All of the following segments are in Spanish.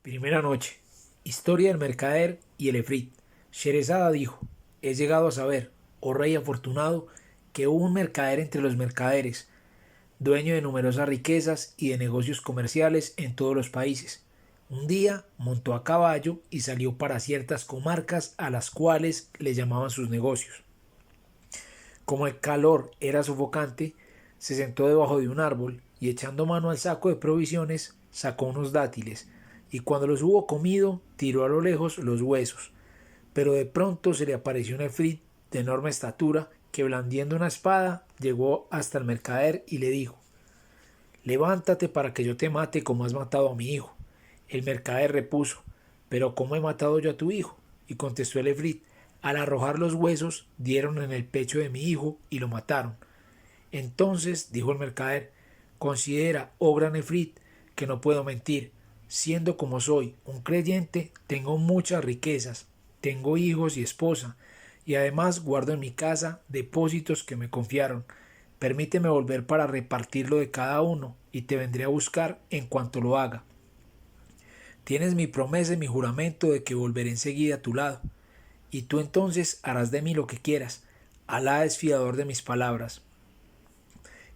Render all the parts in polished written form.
Primera noche. Historia del mercader y el efrit. Sherezada dijo: He llegado a saber, oh rey afortunado, que hubo un mercader entre los mercaderes, dueño de numerosas riquezas y de negocios comerciales en todos los países. Un día montó a caballo y salió para ciertas comarcas a las cuales le llamaban sus negocios. Como el calor era sofocante, se sentó debajo de un árbol y, echando mano al saco de provisiones, sacó unos dátiles, y cuando los hubo comido tiró a lo lejos los huesos. Pero de pronto se le apareció un efrit de enorme estatura que, blandiendo una espada, llegó hasta el mercader y le dijo: Levántate para que yo te mate como has matado a mi hijo. El mercader repuso: ¿Pero cómo he matado yo a tu hijo? Y contestó el efrit: Al arrojar los huesos dieron en el pecho de mi hijo y lo mataron. Entonces dijo el mercader: Considera, oh gran efrit, que no puedo mentir. Siendo como soy un creyente, tengo muchas riquezas, tengo hijos y esposa, y además guardo en mi casa depósitos que me confiaron. Permíteme volver para repartirlo de cada uno, y te vendré a buscar en cuanto lo haga. Tienes mi promesa y mi juramento de que volveré enseguida a tu lado, y tú entonces harás de mí lo que quieras. Alá es fiador de mis palabras.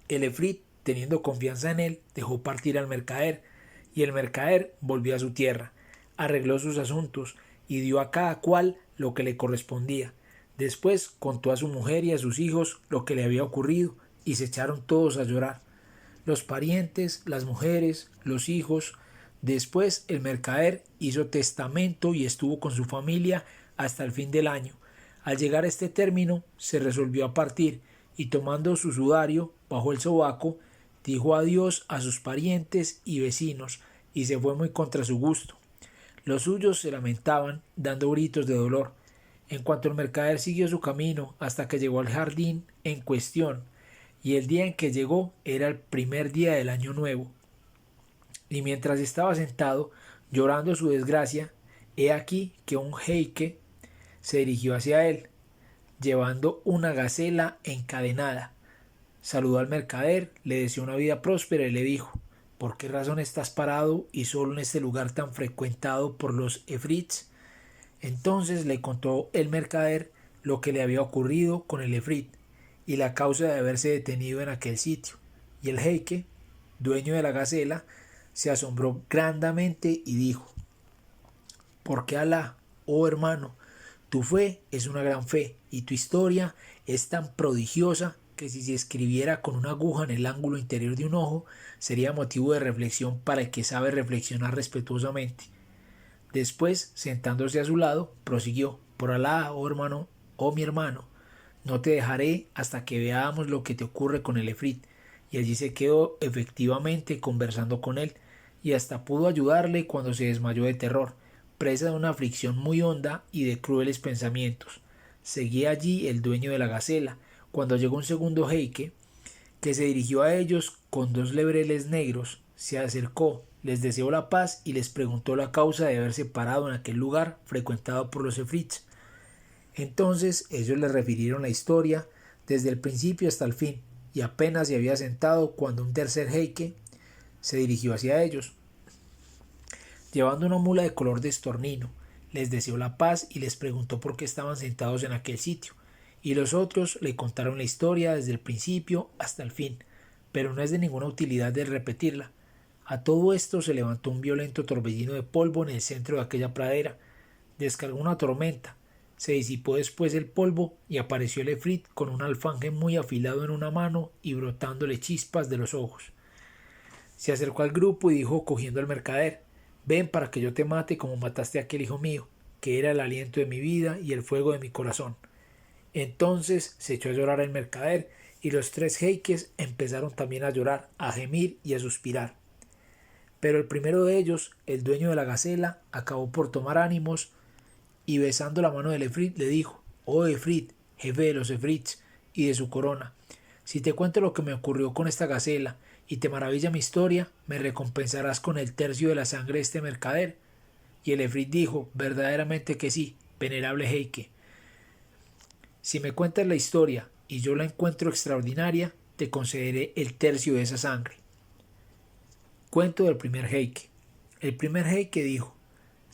El efrit, teniendo confianza en él, dejó partir al mercader, y el mercader volvió a su tierra, arregló sus asuntos y dio a cada cual lo que le correspondía. Después contó a su mujer y a sus hijos lo que le había ocurrido, y se echaron todos a llorar, los parientes, las mujeres, los hijos. Después el mercader hizo testamento y estuvo con su familia hasta el fin del año. Al llegar a este término, se resolvió a partir, y tomando su sudario bajo el sobaco, dijo adiós a sus parientes y vecinos, y se fue muy contra su gusto. Los suyos se lamentaban, dando gritos de dolor. En cuanto el mercader siguió su camino hasta que llegó al jardín en cuestión, y el día en que llegó era el primer día del año nuevo. Y mientras estaba sentado, llorando su desgracia, he aquí que un jeique se dirigió hacia él, llevando una gacela encadenada. Saludó al mercader, le deseó una vida próspera y le dijo: ¿Por qué razón estás parado y solo en este lugar tan frecuentado por los efrits? Entonces le contó el mercader lo que le había ocurrido con el efrit y la causa de haberse detenido en aquel sitio. Y el jeique, dueño de la gacela, se asombró grandemente y dijo: ¿Por qué Alá, oh hermano, tu fe es una gran fe y tu historia es tan prodigiosa que si se escribiera con una aguja en el ángulo interior de un ojo sería motivo de reflexión para el que sabe reflexionar respetuosamente? Después, sentándose a su lado, prosiguió: Por Alá, oh hermano, oh mi hermano, no te dejaré hasta que veamos lo que te ocurre con el efrit. Y allí se quedó efectivamente conversando con él, y hasta pudo ayudarle cuando se desmayó de terror, presa de una aflicción muy honda y de crueles pensamientos. Seguía allí el dueño de la gacela, cuando llegó un segundo jeique, que se dirigió a ellos con dos lebreles negros. Se acercó, les deseó la paz y les preguntó la causa de haberse parado en aquel lugar frecuentado por los efrits. Entonces ellos le refirieron la historia desde el principio hasta el fin, y apenas se había sentado cuando un tercer jeique se dirigió hacia ellos, llevando una mula de color de estornino. Les deseó la paz y les preguntó por qué estaban sentados en aquel sitio, y los otros le contaron la historia desde el principio hasta el fin, pero no es de ninguna utilidad de repetirla. A todo esto se levantó un violento torbellino de polvo en el centro de aquella pradera, descargó una tormenta, se disipó después el polvo y apareció el efrit con un alfanje muy afilado en una mano y brotándole chispas de los ojos. Se acercó al grupo y dijo, cogiendo al mercader: Ven para que yo te mate como mataste a aquel hijo mío, que era el aliento de mi vida y el fuego de mi corazón. Entonces se echó a llorar el mercader, y los tres jeiques empezaron también a llorar, a gemir y a suspirar. Pero el primero de ellos, el dueño de la gacela, acabó por tomar ánimos, y besando la mano del efrit le dijo: Oh efrit, jefe de los efrits y de su corona, si te cuento lo que me ocurrió con esta gacela y te maravilla mi historia, me recompensarás con el tercio de la sangre de este mercader. Y el efrit dijo: Verdaderamente que sí, venerable jeique. Si me cuentas la historia y yo la encuentro extraordinaria, te concederé el tercio de esa sangre. Cuento del primer jeique. El primer jeique dijo: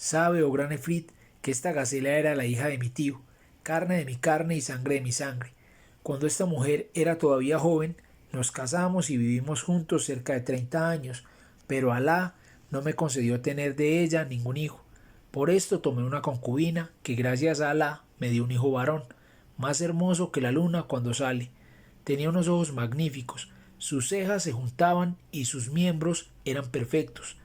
sabe, oh gran efrit, que esta gacela era la hija de mi tío, carne de mi carne y sangre de mi sangre. Cuando esta mujer era todavía joven, nos casamos y vivimos juntos cerca de 30 años, pero Alá no me concedió tener de ella ningún hijo. Por esto tomé una concubina que gracias a Alá me dio un hijo varón, más hermoso que la luna cuando sale. Tenía unos ojos magníficos, sus cejas se juntaban y sus miembros eran perfectos.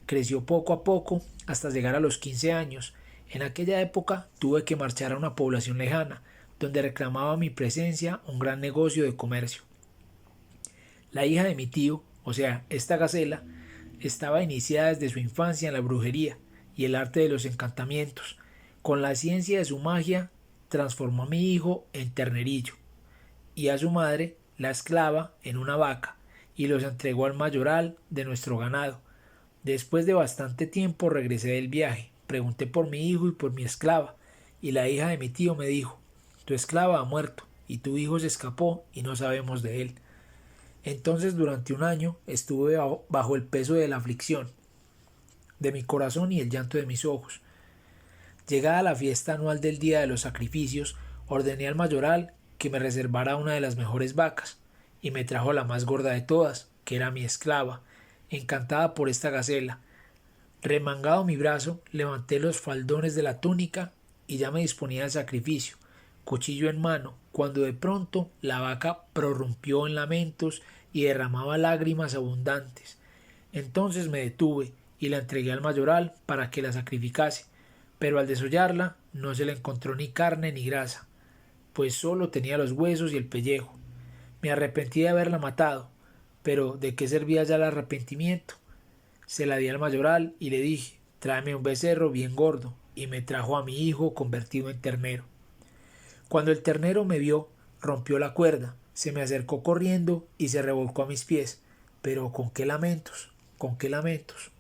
Creció poco a poco hasta llegar a los 15 años. En aquella época tuve que marchar a una población lejana, donde reclamaba mi presencia un gran negocio de comercio. La hija de mi tío, o sea, esta gacela, estaba iniciada desde su infancia en la brujería y el arte de los encantamientos. Con la ciencia de su magia, transformó a mi hijo en ternerillo y a su madre, la esclava, en una vaca, y los entregó al mayoral de nuestro ganado. Después de bastante tiempo regresé del viaje, pregunté por mi hijo y por mi esclava, y la hija de mi tío me dijo: tu esclava ha muerto, y tu hijo se escapó y no sabemos de él. Entonces durante un año estuve bajo el peso de la aflicción de mi corazón y el llanto de mis ojos. Llegada la fiesta anual del día de los sacrificios, ordené al mayoral que me reservara una de las mejores vacas, y me trajo la más gorda de todas, que era mi esclava, encantada por esta gacela. Remangado mi brazo, levanté los faldones de la túnica y ya me disponía al sacrificio, cuchillo en mano, cuando de pronto la vaca prorrumpió en lamentos y derramaba lágrimas abundantes. Entonces me detuve y la entregué al mayoral para que la sacrificase, pero al desollarla no se le encontró ni carne ni grasa, pues solo tenía los huesos y el pellejo. Me arrepentí de haberla matado, pero ¿de qué servía ya el arrepentimiento? Se la di al mayoral y le dije: tráeme un becerro bien gordo, y me trajo a mi hijo convertido en ternero. Cuando el ternero me vio, rompió la cuerda, se me acercó corriendo y se revolcó a mis pies. Pero ¿con qué lamentos? ¿Con qué lamentos?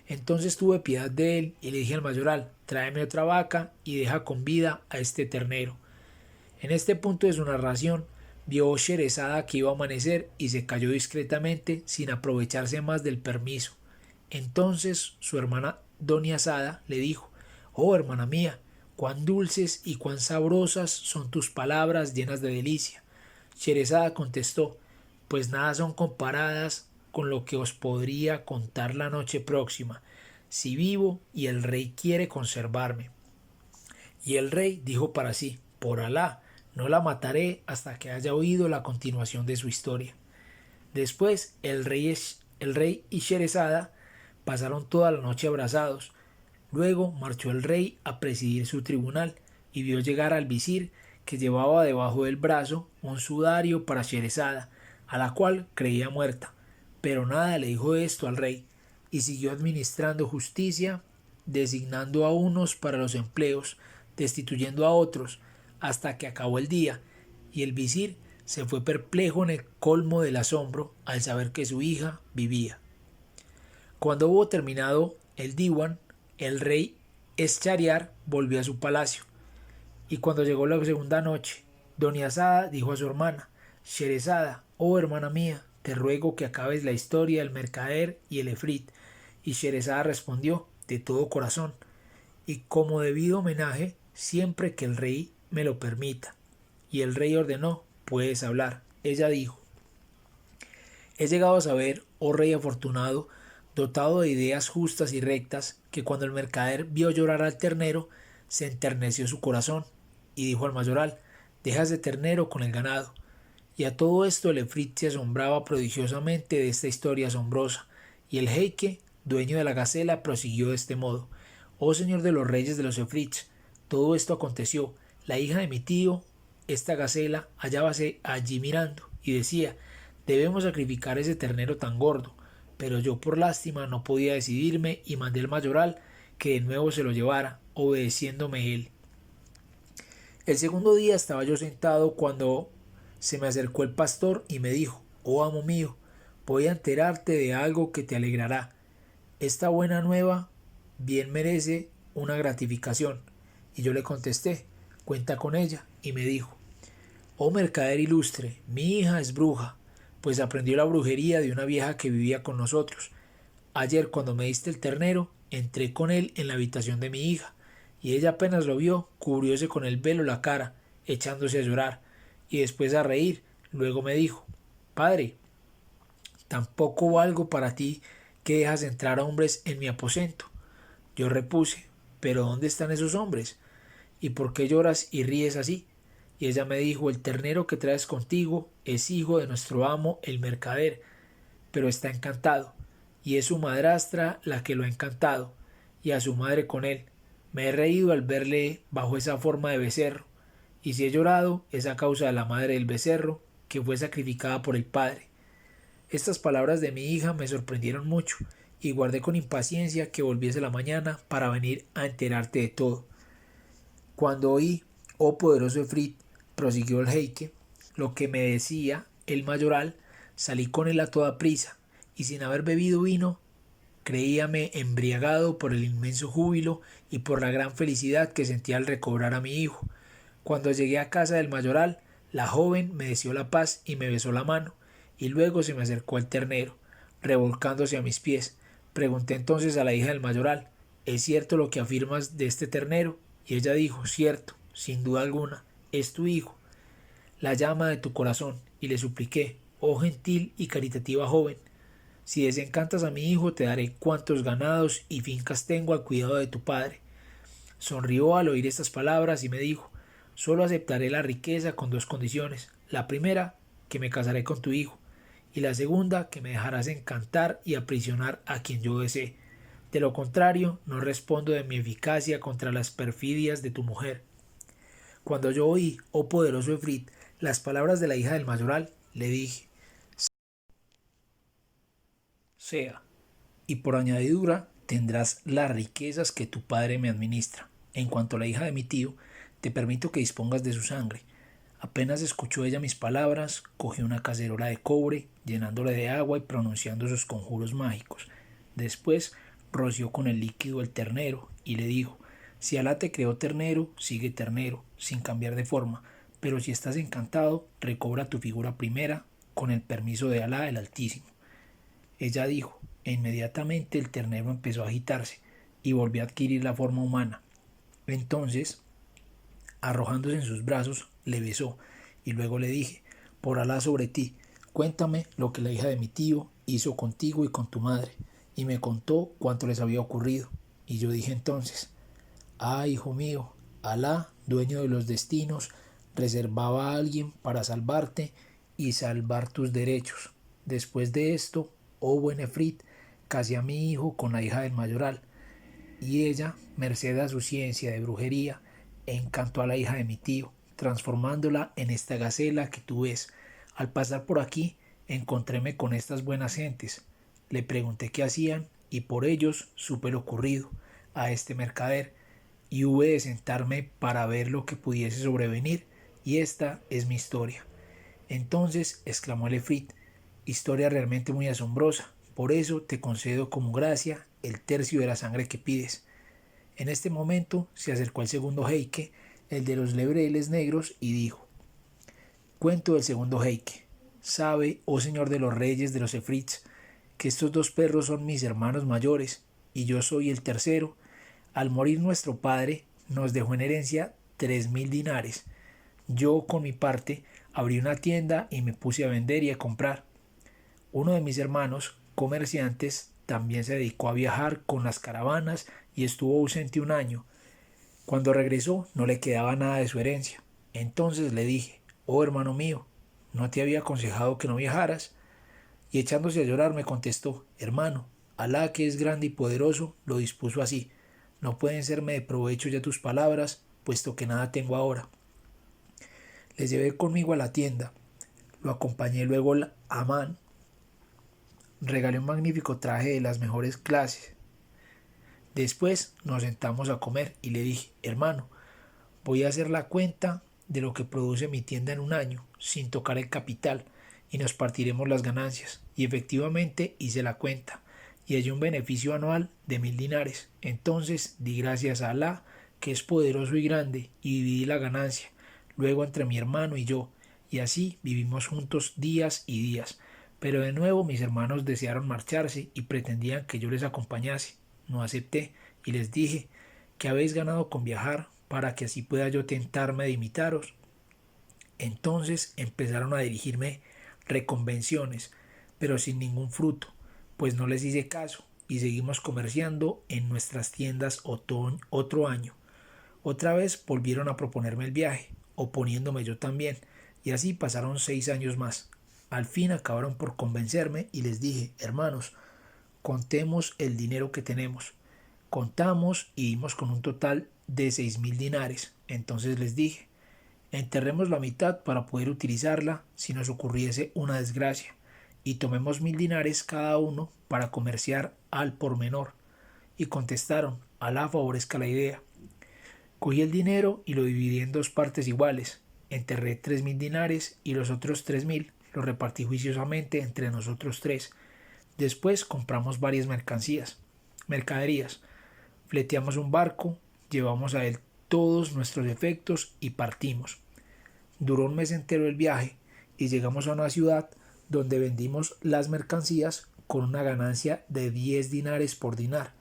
Entonces tuve piedad de él y le dije al mayoral: tráeme otra vaca y deja con vida a este ternero. En este punto de su narración, vio Sherezada que iba a amanecer y se cayó discretamente sin aprovecharse más del permiso. Entonces su hermana Doña Sada le dijo: oh hermana mía, cuán dulces y cuán sabrosas son tus palabras llenas de delicia. Sherezada contestó: pues nada son comparadas con lo que os podría contar la noche próxima, si vivo y el rey quiere conservarme. Y el rey dijo para sí: por Alá, no la mataré hasta que haya oído la continuación de su historia. Después el rey y Sherezada pasaron toda la noche abrazados. Luego marchó el rey a presidir su tribunal y vio llegar al visir, que llevaba debajo del brazo un sudario para Sherezada, a la cual creía muerta. Pero nada le dijo esto al rey, y siguió administrando justicia, designando a unos para los empleos, destituyendo a otros, hasta que acabó el día, y el visir se fue perplejo en el colmo del asombro al saber que su hija vivía. Cuando hubo terminado el diwan, el rey Eschariar volvió a su palacio, y cuando llegó la segunda noche, Doña Sada dijo a su hermana: Sherezada, oh hermana mía, te ruego que acabes la historia del mercader y el efrit. Y Sherezada respondió: de todo corazón, y como debido homenaje, siempre que el rey me lo permita. Y el rey ordenó: puedes hablar. Ella dijo: he llegado a saber, oh rey afortunado, dotado de ideas justas y rectas, que cuando el mercader vio llorar al ternero, se enterneció su corazón, y dijo al mayoral: deja ese ternero con el ganado. Y a todo esto el efrit se asombraba prodigiosamente de esta historia asombrosa, y el jeique, dueño de la gacela, prosiguió de este modo: oh señor de los reyes de los efrits, todo esto aconteció. La hija de mi tío, esta gacela, hallábase allí mirando, y decía: debemos sacrificar ese ternero tan gordo. Pero yo por lástima no podía decidirme y mandé al mayoral que de nuevo se lo llevara, obedeciéndome él. El segundo día estaba yo sentado cuando se me acercó el pastor y me dijo: oh amo mío, voy a enterarte de algo que te alegrará. Esta buena nueva bien merece una gratificación. Y yo le contesté: cuenta con ella. Y me dijo: oh mercader ilustre, mi hija es bruja, pues aprendió la brujería de una vieja que vivía con nosotros. Ayer cuando me diste el ternero, Entré con él en la habitación de mi hija, y ella apenas lo vio, cubrióse con el velo la cara, echándose a llorar, y después a reír. Luego me dijo: Padre, tampoco valgo para ti que dejas entrar hombres en mi aposento. Yo repuse: ¿Pero dónde están esos hombres? ¿Y por qué lloras y ríes así? Y ella me dijo: El ternero que traes contigo es hijo de nuestro amo el mercader, pero está encantado, y es su madrastra la que lo ha encantado, y a su madre con él. Me he reído al verle bajo esa forma de becerro, y si he llorado es a causa de la madre del becerro, que fue sacrificada por el padre. Estas palabras de mi hija me sorprendieron mucho, y guardé con impaciencia que volviese la mañana para venir a enterarte de todo. Cuando oí, oh poderoso Efrit, prosiguió el jeique, lo que me decía el mayoral, salí con él a toda prisa, y sin haber bebido vino, creíame embriagado por el inmenso júbilo y por la gran felicidad que sentía al recobrar a mi hijo. Cuando llegué a casa del mayoral, la joven me deseó la paz y me besó la mano, y luego se me acercó al ternero, revolcándose a mis pies. Pregunté entonces a la hija del mayoral: ¿Es cierto lo que afirmas de este ternero? Y ella dijo: Cierto, sin duda alguna, es tu hijo, la llama de tu corazón. Y le supliqué: Oh gentil y caritativa joven, si desencantas a mi hijo, te daré cuantos ganados y fincas tengo al cuidado de tu padre. Sonrió al oír estas palabras y me dijo: Solo aceptaré la riqueza con dos condiciones. La primera, que me casaré con tu hijo, y la segunda, que me dejarás encantar y aprisionar a quien yo desee. De lo contrario, no respondo de mi eficacia contra las perfidias de tu mujer. Cuando yo oí, oh poderoso Efrit, las palabras de la hija del mayoral, le dije: Sea, y por añadidura tendrás las riquezas que tu padre me administra. En cuanto a la hija de mi tío, te permito que dispongas de su sangre. Apenas escuchó ella mis palabras, cogió una cacerola de cobre, llenándola de agua y pronunciando sus conjuros mágicos. Después roció con el líquido el ternero y le dijo: Si Alá te creó ternero, sigue ternero, sin cambiar de forma, pero si estás encantado, recobra tu figura primera, con el permiso de Alá el Altísimo. Ella dijo, e inmediatamente el ternero empezó a agitarse y volvió a adquirir la forma humana. Entonces, arrojándose en sus brazos, le besó, y luego le dije: Por Alá sobre ti, cuéntame lo que la hija de mi tío hizo contigo y con tu madre. Y me contó cuánto les había ocurrido. Y yo dije entonces: Ah, hijo mío, Alá, dueño de los destinos, reservaba a alguien para salvarte y salvar tus derechos. Después de esto, oh buen Efrit, casé a mi hijo con la hija del mayoral, y ella, merced a su ciencia de brujería, encantó a la hija de mi tío, transformándola en esta gacela que tú ves. Al pasar por aquí, encontréme con estas buenas gentes. Le pregunté qué hacían, y por ellos supe lo ocurrido a este mercader, y hube de sentarme para ver lo que pudiese sobrevenir, y esta es mi historia. Entonces exclamó el Efrit: Historia realmente muy asombrosa, por eso te concedo como gracia el tercio de la sangre que pides. En este momento se acercó el segundo jeique, el de los lebreles negros, y dijo: Cuento del segundo jeique. Sabe, oh señor de los reyes de los Efrits, que estos dos perros son mis hermanos mayores, y yo soy el tercero. Al morir nuestro padre, nos dejó en herencia 3000 dinares. Yo, con mi parte, abrí una tienda y me puse a vender y a comprar. Uno de mis hermanos, comerciantes, también se dedicó a viajar con las caravanas y estuvo ausente un año. Cuando regresó, no le quedaba nada de su herencia. Entonces le dije: Oh hermano mío, ¿no te había aconsejado que no viajaras? Y echándose a llorar me contestó: Hermano, Alá, que es grande y poderoso, lo dispuso así. No pueden serme de provecho ya tus palabras, puesto que nada tengo ahora. Les llevé conmigo a la tienda. Lo acompañé luego a Amán. Regalé un magnífico traje de las mejores clases. Después nos sentamos a comer y le dije: Hermano, voy a hacer la cuenta de lo que produce mi tienda en un año, sin tocar el capital, y nos partiremos las ganancias. Y efectivamente hice la cuenta, y hallé un beneficio anual de 1000 dinares. Entonces di gracias a Alá, que es poderoso y grande, y dividí la ganancia, luego entre mi hermano y yo, y así vivimos juntos días y días. Pero de nuevo mis hermanos desearon marcharse y pretendían que yo les acompañase. No acepté y les dije: ¿qué habéis ganado con viajar para que así pueda yo tentarme de imitaros? Entonces empezaron a dirigirme reconvenciones, pero sin ningún fruto, pues no les hice caso y seguimos comerciando en nuestras tiendas otro año. Otra vez volvieron a proponerme el viaje, oponiéndome yo también, y así pasaron 6 años más. Al fin acabaron por convencerme y les dije: hermanos, contemos el dinero que tenemos. Contamos y dimos con un total de 6.000 dinares. Entonces les dije: enterremos la mitad para poder utilizarla si nos ocurriese una desgracia, y tomemos 1.000 dinares cada uno para comerciar al por menor. Y contestaron: Alá favorezca la idea. Cogí el dinero y lo dividí en dos partes iguales. Enterré 3.000 dinares y los otros 3.000 los repartí juiciosamente entre nosotros tres. Después compramos varias mercaderías. Fleteamos un barco, llevamos a él todos nuestros efectos y partimos. Duró un mes entero el viaje y llegamos a una ciudad donde vendimos las mercancías con una ganancia de 10 dinares por dinar.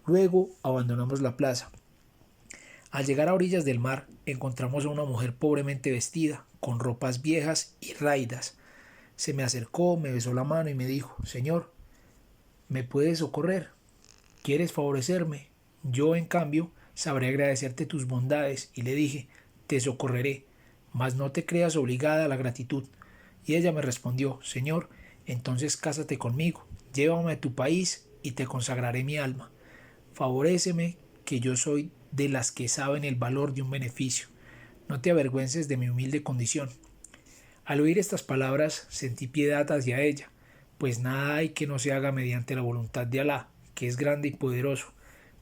Luego abandonamos la plaza. Al llegar a orillas del mar, encontramos a una mujer pobremente vestida, con ropas viejas y raídas. Se me acercó, me besó la mano y me dijo: Señor, ¿me puedes socorrer? ¿Quieres favorecerme? Yo, en cambio, sabré agradecerte tus bondades, y le dije: te socorreré, mas no te creas obligada a la gratitud. Y ella me respondió: Señor, entonces cásate conmigo, llévame a tu país y te consagraré mi alma. Favoréceme, que yo soy de las que saben el valor de un beneficio. No te avergüences de mi humilde condición. Al oír estas palabras sentí piedad hacia ella, pues nada hay que no se haga mediante la voluntad de Alá, que es grande y poderoso.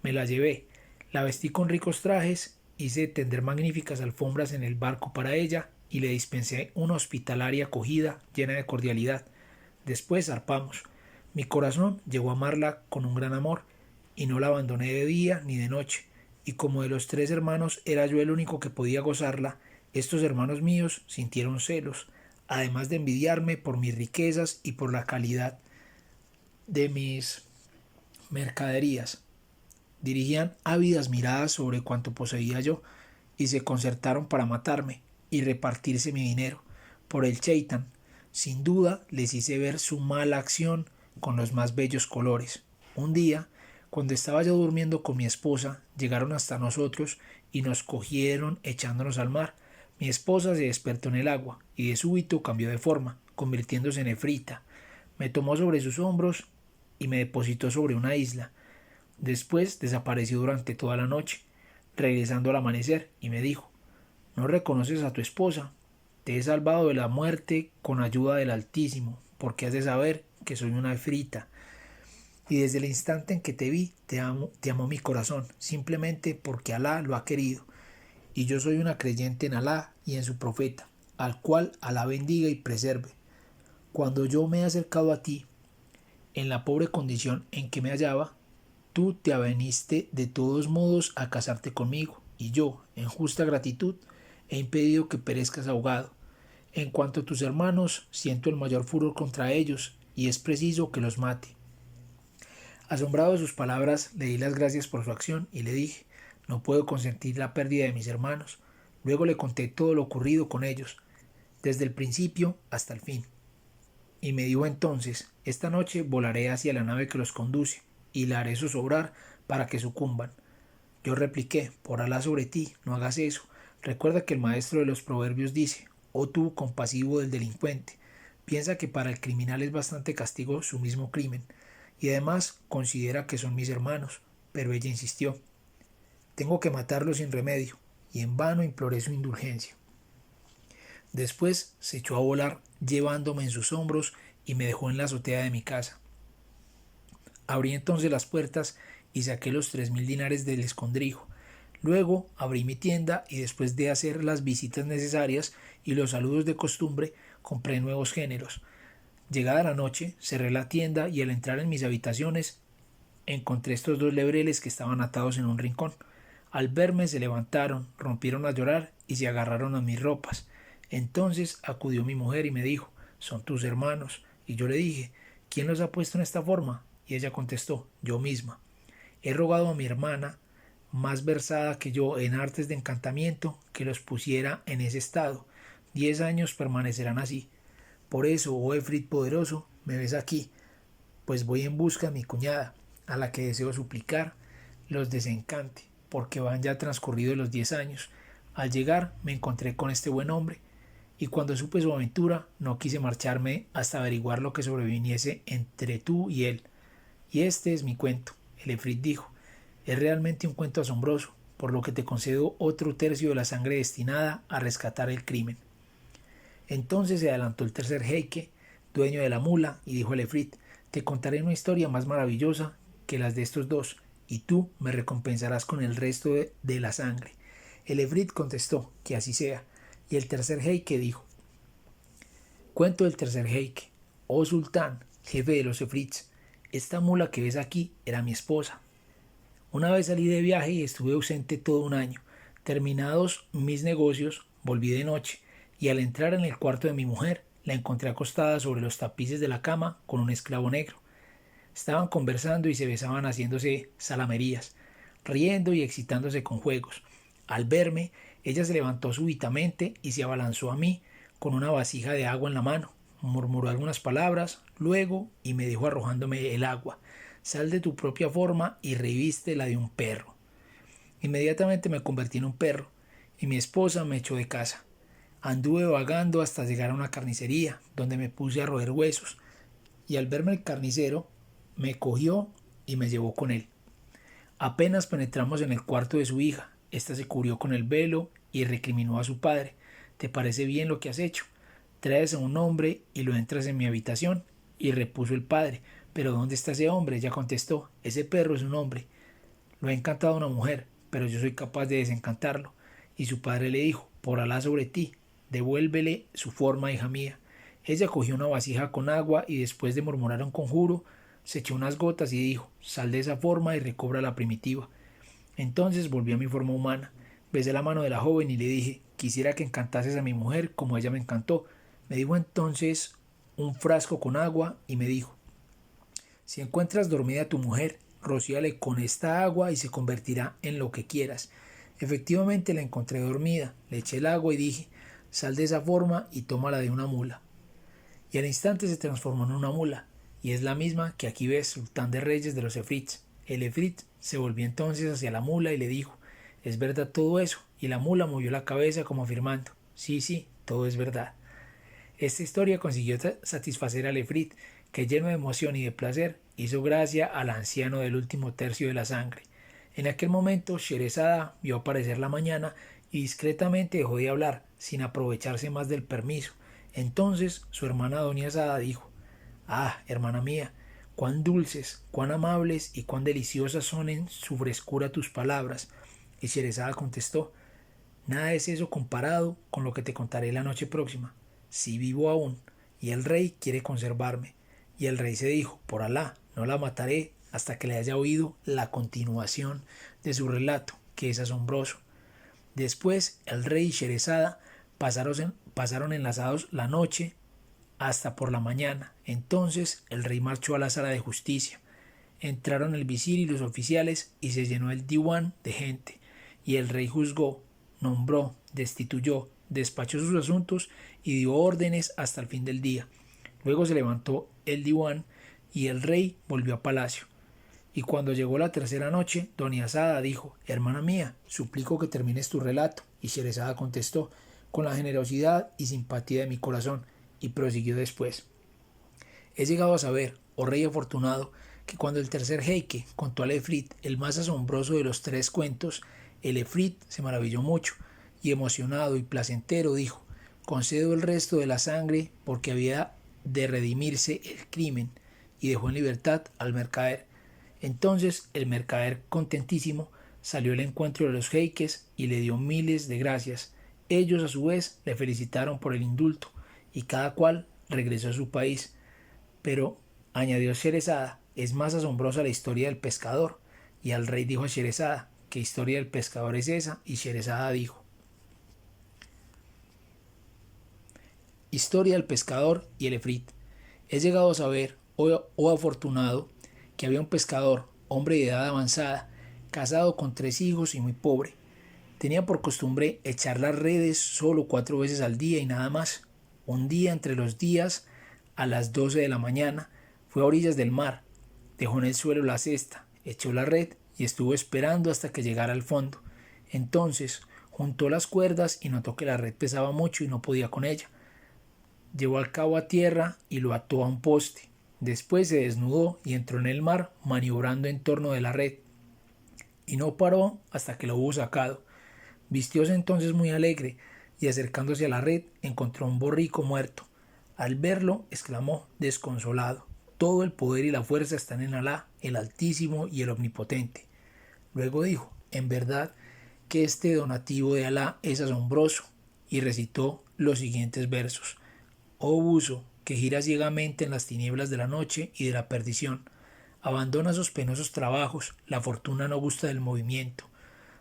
Me la llevé, la vestí con ricos trajes, hice tender magníficas alfombras en el barco para ella y le dispensé una hospitalaria acogida llena de cordialidad. Después zarpamos. Mi corazón llegó a amarla con un gran amor y no la abandoné de día ni de noche. Y como de los 3 hermanos era yo el único que podía gozarla, estos hermanos míos sintieron celos, además de envidiarme por mis riquezas y por la calidad de mis mercaderías. Dirigían ávidas miradas sobre cuanto poseía yo y se concertaron para matarme y repartirse mi dinero. Por el cheitán, sin duda les hice ver su mala acción con los más bellos colores. Un día, cuando estaba yo durmiendo con mi esposa, llegaron hasta nosotros y nos cogieron echándonos al mar. Mi esposa se despertó en el agua y de súbito cambió de forma, convirtiéndose en nefrita. Me tomó sobre sus hombros y me depositó sobre una isla. Después desapareció durante toda la noche, regresando al amanecer, y me dijo: ¿no reconoces a tu esposa? Te he salvado de la muerte con ayuda del Altísimo, porque has de saber que soy una efrita. Y desde el instante en que te vi, te amó mi corazón, simplemente porque Alá lo ha querido. Y yo soy una creyente en Alá y en su profeta, al cual Alá bendiga y preserve. Cuando yo me he acercado a ti, en la pobre condición en que me hallaba, tú te aveniste de todos modos a casarte conmigo, y yo, en justa gratitud, he impedido que perezcas ahogado. En cuanto a tus hermanos, siento el mayor furor contra ellos, y es preciso que los mate. Asombrado de sus palabras, le di las gracias por su acción y le dije: no puedo consentir la pérdida de mis hermanos. Luego le conté todo lo ocurrido con ellos, desde el principio hasta el fin. Y me dijo entonces: esta noche volaré hacia la nave que los conduce, y la haré zozobrar para que sucumban. Yo repliqué: por Alá sobre ti, no hagas eso. Recuerda que el maestro de los proverbios dice: oh tú, compasivo del delincuente, piensa que para el criminal es bastante castigo su mismo crimen, y además considera que son mis hermanos. Pero ella insistió: tengo que matarlos sin remedio, y en vano imploré su indulgencia. Después se echó a volar llevándome en sus hombros y me dejó en la azotea de mi casa. Abrí entonces las puertas y saqué los 3.000 dinares del escondrijo. Luego abrí mi tienda y, después de hacer las visitas necesarias y los saludos de costumbre, compré nuevos géneros. Llegada la noche, cerré la tienda y, al entrar en mis habitaciones, encontré estos 2 lebreles que estaban atados en un rincón. Al verme se levantaron, rompieron a llorar y se agarraron a mis ropas. Entonces acudió mi mujer y me dijo: son tus hermanos. Y yo le dije: ¿quién los ha puesto en esta forma? Y ella contestó: yo misma. He rogado a mi hermana, más versada que yo en artes de encantamiento, que los pusiera en ese estado. 10 años permanecerán así. Por eso, oh Efrit poderoso, me ves aquí, pues voy en busca de mi cuñada, a la que deseo suplicar los desencante, porque van ya transcurridos los 10 años. Al llegar me encontré con este buen hombre, y cuando supe su aventura no quise marcharme hasta averiguar lo que sobreviniese entre tú y él. Y este es mi cuento. El Efrit dijo: es realmente un cuento asombroso, por lo que te concedo otro tercio de la sangre destinada a rescatar el crimen. Entonces se adelantó el tercer jeique, dueño de la mula, y dijo al Efrit: te contaré una historia más maravillosa que las de estos dos, y tú me recompensarás con el resto de la sangre. El Efrit contestó: que así sea. Y el tercer jeique dijo: cuento del tercer jeique. Oh sultán, jefe de los Efrits, esta mula que ves aquí era mi esposa. Una vez salí de viaje y estuve ausente todo un año. Terminados mis negocios, volví de noche, y al entrar en el cuarto de mi mujer, la encontré acostada sobre los tapices de la cama con un esclavo negro. Estaban conversando y se besaban haciéndose salamerías, riendo y excitándose con juegos. Al verme, ella se levantó súbitamente y se abalanzó a mí con una vasija de agua en la mano. Murmuró algunas palabras, luego, y me dijo arrojándome el agua: sal de tu propia forma y reviste la de un perro. Inmediatamente me convertí en un perro, y mi esposa me echó de casa. Anduve vagando hasta llegar a una carnicería, donde me puse a roer huesos, y al verme el carnicero, me cogió y me llevó con él. Apenas penetramos en el cuarto de su hija, ésta se cubrió con el velo y recriminó a su padre: ¿te parece bien lo que has hecho? Traes a un hombre y lo entras en mi habitación. Y repuso el padre: ¿pero dónde está ese hombre? Ella contestó: ese perro es un hombre. Lo ha encantado una mujer, pero yo soy capaz de desencantarlo. Y su padre le dijo: por Alá sobre ti, devuélvele su forma, hija mía. Ella cogió una vasija con agua y, después de murmurar un conjuro, se echó unas gotas y dijo: sal de esa forma y recobra la primitiva. Entonces volví a mi forma humana. Besé la mano de la joven y le dije: quisiera que encantases a mi mujer como ella me encantó. Me dijo entonces un frasco con agua y me dijo: si encuentras dormida a tu mujer, rocíale con esta agua y se convertirá en lo que quieras. Efectivamente la encontré dormida, le eché el agua y dije: sal de esa forma y tómala de una mula. Y al instante se transformó en una mula, y es la misma que aquí ves, sultán de reyes de los Efrits. El Efrit se volvió entonces hacia la mula y le dijo: ¿es verdad todo eso? Y la mula movió la cabeza como afirmando: sí, sí, todo es verdad. Esta historia consiguió satisfacer al Efrit, que, lleno de emoción y de placer, hizo gracia al anciano del último tercio de la sangre. En aquel momento Sherezada vio aparecer la mañana y discretamente dejó de hablar, sin aprovecharse más del permiso. Entonces su hermana Doña Sada dijo: ah, hermana mía, cuán dulces, cuán amables y cuán deliciosas son en su frescura tus palabras. Y Sherezada contestó: nada es eso comparado con lo que te contaré la noche próxima, si vivo aún, y el rey quiere conservarme. Y el rey se dijo: por Alá, no la mataré hasta que le haya oído la continuación de su relato, que es asombroso. Después el rey y Sherezada pasaron enlazados la noche hasta por la mañana. Entonces el rey marchó a la sala de justicia. Entraron el visir y los oficiales y se llenó el diwan de gente. Y el rey juzgó, nombró, destituyó, despachó sus asuntos y dio órdenes hasta el fin del día. Luego se levantó el diwan y el rey volvió a palacio. Y cuando llegó la tercera noche, Doña Sada dijo: hermana mía, suplico que termines tu relato. Y Sherezada contestó: con la generosidad y simpatía de mi corazón. Y prosiguió después: he llegado a saber, oh rey afortunado, que cuando el tercer jeique contó al Efrit el más asombroso de los tres cuentos, el Efrit se maravilló mucho, y emocionado y placentero dijo: concedo el resto de la sangre porque había de redimirse el crimen, y dejó en libertad al mercader. Entonces el mercader, contentísimo, salió al encuentro de los jeiques y le dio miles de gracias. Ellos a su vez le felicitaron por el indulto, y cada cual regresó a su país. Pero, añadió Sherezada, es más asombrosa la historia del pescador. Y al rey dijo a Sherezada: ¿qué historia del pescador es esa? Y Sherezada dijo: historia del pescador y el Efrit. He llegado a saber, oh afortunado, que había un pescador hombre de edad avanzada, casado con 3 hijos y muy pobre. Tenía por costumbre echar las redes solo 4 veces al día y nada más. Un día entre los días, a las 12 de la mañana, fue a orillas del mar, dejó en el suelo la cesta, echó la red y estuvo esperando hasta que llegara al fondo. Entonces juntó las cuerdas y notó que la red pesaba mucho y no podía con ella. Llevó al cabo a tierra y lo ató a un poste. Después se desnudó y entró en el mar maniobrando en torno de la red. Y no paró hasta que lo hubo sacado. Vistióse entonces muy alegre y acercándose a la red encontró un borrico muerto. Al verlo exclamó desconsolado: todo el poder y la fuerza están en Alá, el Altísimo y el Omnipotente. Luego dijo: en verdad que este donativo de Alá es asombroso, y recitó los siguientes versos: oh buzo, que gira ciegamente en las tinieblas de la noche y de la perdición, abandona sus penosos trabajos, la fortuna no gusta del movimiento.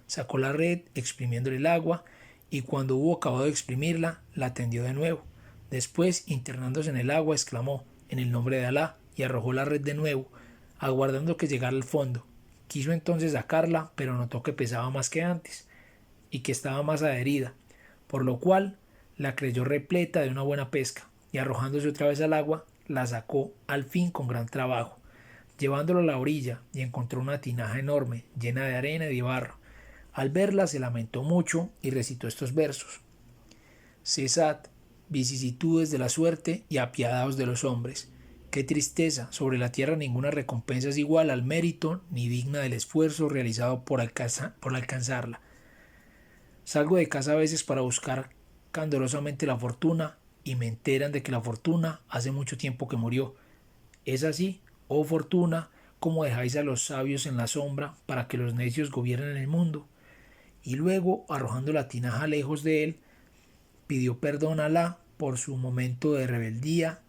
Sacó la red exprimiéndole el agua y cuando hubo acabado de exprimirla, la tendió de nuevo. Después, internándose en el agua, exclamó: en el nombre de Alá, y arrojó la red de nuevo, aguardando que llegara al fondo. Quiso entonces sacarla, pero notó que pesaba más que antes y que estaba más adherida, por lo cual la creyó repleta de una buena pesca, y arrojándose otra vez al agua, la sacó al fin con gran trabajo. Llevándolo a la orilla, y encontró una tinaja enorme, llena de arena y de barro. Al verla se lamentó mucho y recitó estos versos: cesad, vicisitudes de la suerte y apiadaos de los hombres. Qué tristeza, sobre la tierra ninguna recompensa es igual al mérito ni digna del esfuerzo realizado por alcanzarla. Salgo de casa a veces para buscar candorosamente la fortuna y me enteran de que la fortuna hace mucho tiempo que murió. Es así, oh fortuna, como dejáis a los sabios en la sombra para que los necios gobiernen el mundo. Y luego, arrojando la tinaja lejos de él, pidió perdón a Alá por su momento de rebeldía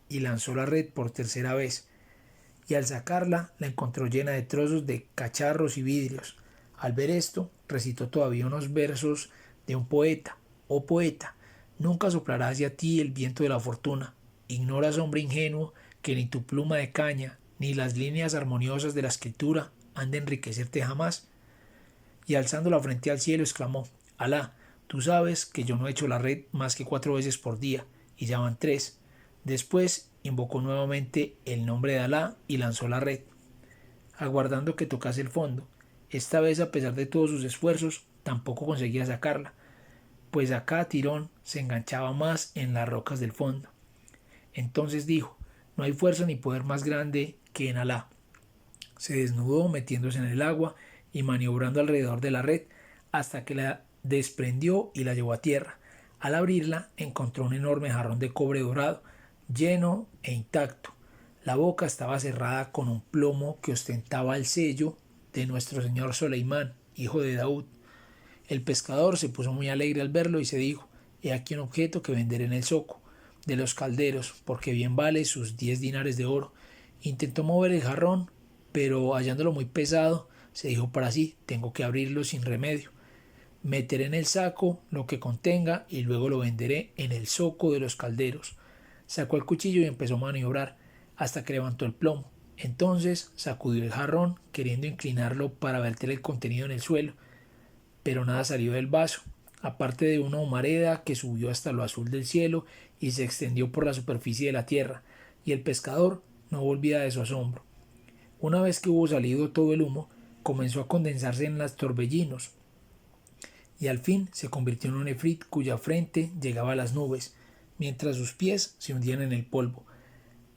y lanzó la red por tercera vez. Y al sacarla, la encontró llena de trozos de cacharros y vidrios. Al ver esto, recitó todavía unos versos de un poeta: oh poeta, nunca soplará hacia ti el viento de la fortuna. Ignoras, hombre ingenuo, que ni tu pluma de caña, ni las líneas armoniosas de la escritura han de enriquecerte jamás. Y alzando la frente al cielo exclamó: Alá, tú sabes que yo no echo la red más que 4 veces por día, y ya van 3. Después invocó nuevamente el nombre de Alá y lanzó la red, aguardando que tocase el fondo. Esta vez, a pesar de todos sus esfuerzos, tampoco conseguía sacarla, pues a cada tirón se enganchaba más en las rocas del fondo. Entonces dijo: no hay fuerza ni poder más grande que en Alá. Se desnudó metiéndose en el agua y maniobrando alrededor de la red hasta que la desprendió y la llevó a tierra. Al abrirla encontró un enorme jarrón de cobre dorado, lleno e intacto. La boca estaba cerrada con un plomo que ostentaba el sello de nuestro señor Soleimán, hijo de Daud. El pescador se puso muy alegre al verlo y se dijo: he aquí un objeto que venderé en el zoco de los calderos, porque bien vale sus 10 dinares de oro. Intentó mover el jarrón, pero hallándolo muy pesado, se dijo para sí: tengo que abrirlo sin remedio. Meteré en el saco lo que contenga y luego lo venderé en el zoco de los calderos. Sacó el cuchillo y empezó a maniobrar hasta que levantó el plomo. Entonces sacudió el jarrón, queriendo inclinarlo para verter el contenido en el suelo, pero nada salió del vaso, aparte de una humareda que subió hasta lo azul del cielo y se extendió por la superficie de la tierra, y el pescador no volvía de su asombro. Una vez que hubo salido todo el humo, comenzó a condensarse en los torbellinos, y al fin se convirtió en un efrit cuya frente llegaba a las nubes, mientras sus pies se hundían en el polvo.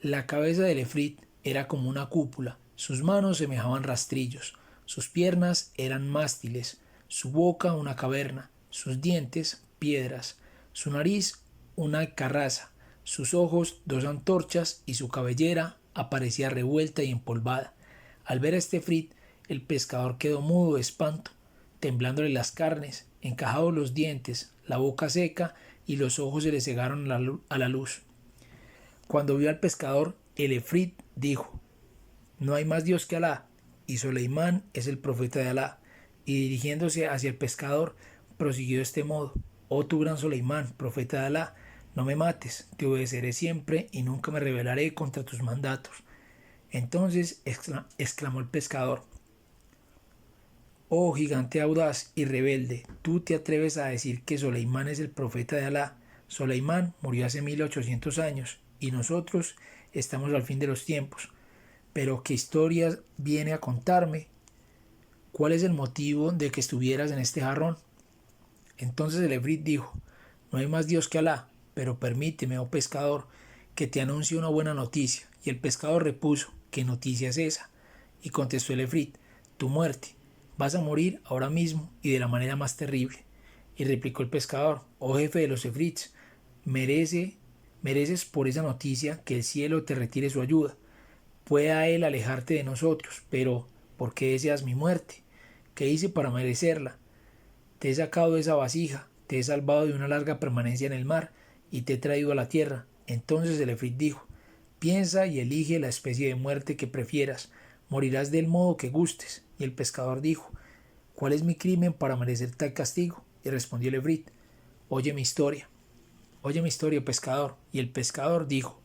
La cabeza del efrit era como una cúpula, sus manos semejaban rastrillos, sus piernas eran mástiles, su boca una caverna, sus dientes piedras, su nariz una carraza, sus ojos 2 antorchas y su cabellera aparecía revuelta y empolvada. Al ver a este efrit, el pescador quedó mudo de espanto, temblándole las carnes, encajados los dientes, la boca seca y los ojos se le cegaron a la luz. Cuando vio al pescador, el efrit dijo: no hay más Dios que Alá, y Soleimán es el profeta de Alá. Y dirigiéndose hacia el pescador, prosiguió de este modo: oh tu gran Soleimán, profeta de Alá, no me mates, te obedeceré siempre y nunca me rebelaré contra tus mandatos. Entonces exclamó el pescador: «Oh gigante audaz y rebelde, tú te atreves a decir que Soleimán es el profeta de Alá. Soleimán murió hace 1800 años y nosotros estamos al fin de los tiempos. Pero ¿qué historias viene a contarme? ¿Cuál es el motivo de que estuvieras en este jarrón?». Entonces el efrit dijo: «No hay más Dios que Alá, pero permíteme, oh pescador, que te anuncie una buena noticia». Y el pescador repuso: «¿Qué noticia es esa?». Y contestó el efrit: «Tu muerte. Vas a morir ahora mismo y de la manera más terrible». Y replicó el pescador: «Oh jefe de los efrits, mereces por esa noticia que el cielo te retire su ayuda. Pueda él alejarte de nosotros, pero ¿por qué deseas mi muerte? ¿Qué hice para merecerla? Te he sacado de esa vasija, te he salvado de una larga permanencia en el mar y te he traído a la tierra». Entonces el efrit dijo: «Piensa y elige la especie de muerte que prefieras. Morirás del modo que gustes». Y el pescador dijo: «¿Cuál es mi crimen para merecer tal castigo?». Y respondió el efrit: «Oye mi historia, pescador». Y el pescador dijo: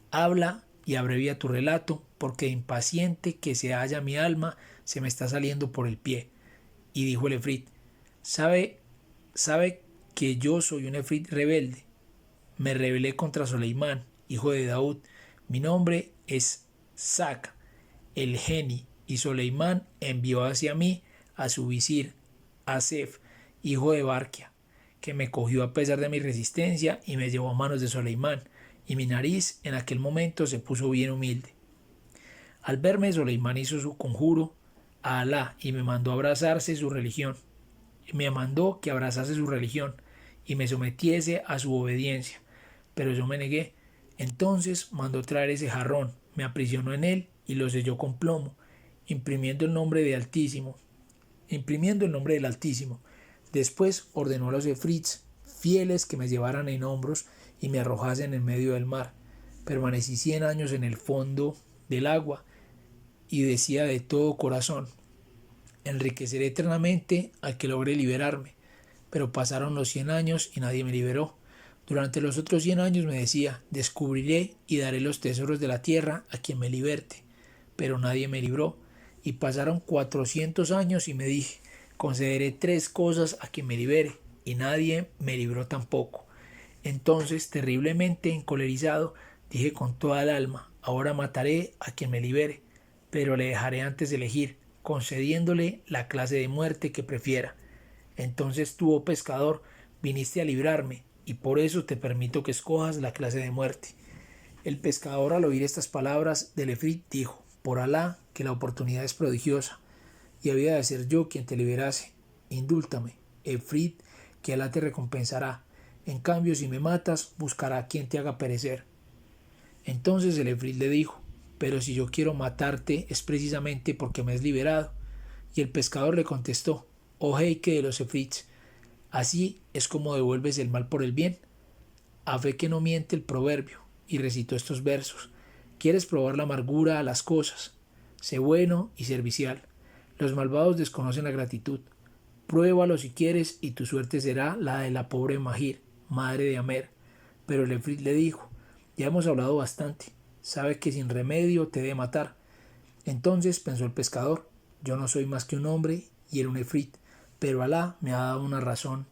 «Habla y abrevia tu relato, porque impaciente que se halla mi alma, se me está saliendo por el pie». Y dijo el efrit: sabe que yo soy un efrit rebelde. Me rebelé contra Soleimán, hijo de Daud. Mi nombre es Saca, el geni, y Soleimán envió hacia mí a su visir, Asef, hijo de Barquia, que me cogió a pesar de mi resistencia y me llevó a manos de Soleimán, y mi nariz en aquel momento se puso bien humilde. Al verme, Soleimán hizo su conjuro a Alá y me mandó que abrazase su religión y me sometiese a su obediencia, pero yo me negué. Entonces mandó traer ese jarrón, me aprisionó en él y lo selló con plomo, imprimiendo el nombre del Altísimo. Después ordenó a los efrits fieles que me llevaran en hombros y me arrojasen en medio del mar. Permanecí 100 años en el fondo del agua y decía de todo corazón: «Enriqueceré eternamente al que logre liberarme». Pero pasaron los 100 años y nadie me liberó. Durante los otros 100 años me decía: «Descubriré y daré los tesoros de la tierra a quien me liberte». Pero nadie me libró. Y pasaron 400 años y me dije: «Concederé 3 cosas a quien me libere». Y nadie me libró tampoco. Entonces, terriblemente encolerizado, dije con toda el alma: «Ahora mataré a quien me libere, pero le dejaré antes elegir, concediéndole la clase de muerte que prefiera». Entonces tú, oh pescador, viniste a librarme, y por eso te permito que escojas la clase de muerte». El pescador, al oír estas palabras del efrit, dijo: «Por Alá, que la oportunidad es prodigiosa, y había de ser yo quien te liberase. Indúltame, efrit, que Alá te recompensará. En cambio, si me matas, buscará quien te haga perecer». Entonces el efrit le dijo: «Pero si yo quiero matarte es precisamente porque me has liberado». Y el pescador le contestó: «Oh jeique de los efrits, así es como devuelves el mal por el bien. A fe que no miente el proverbio». Y recitó estos versos: «¿Quieres probar la amargura a las cosas? Sé bueno y servicial. Los malvados desconocen la gratitud. Pruébalo si quieres y tu suerte será la de la pobre Mahir, madre de Amer». Pero el efrit le dijo: «Ya hemos hablado bastante. Sabe que sin remedio te he de matar». Entonces pensó el pescador: «Yo no soy más que un hombre y era un efrit, pero Alá me ha dado una razón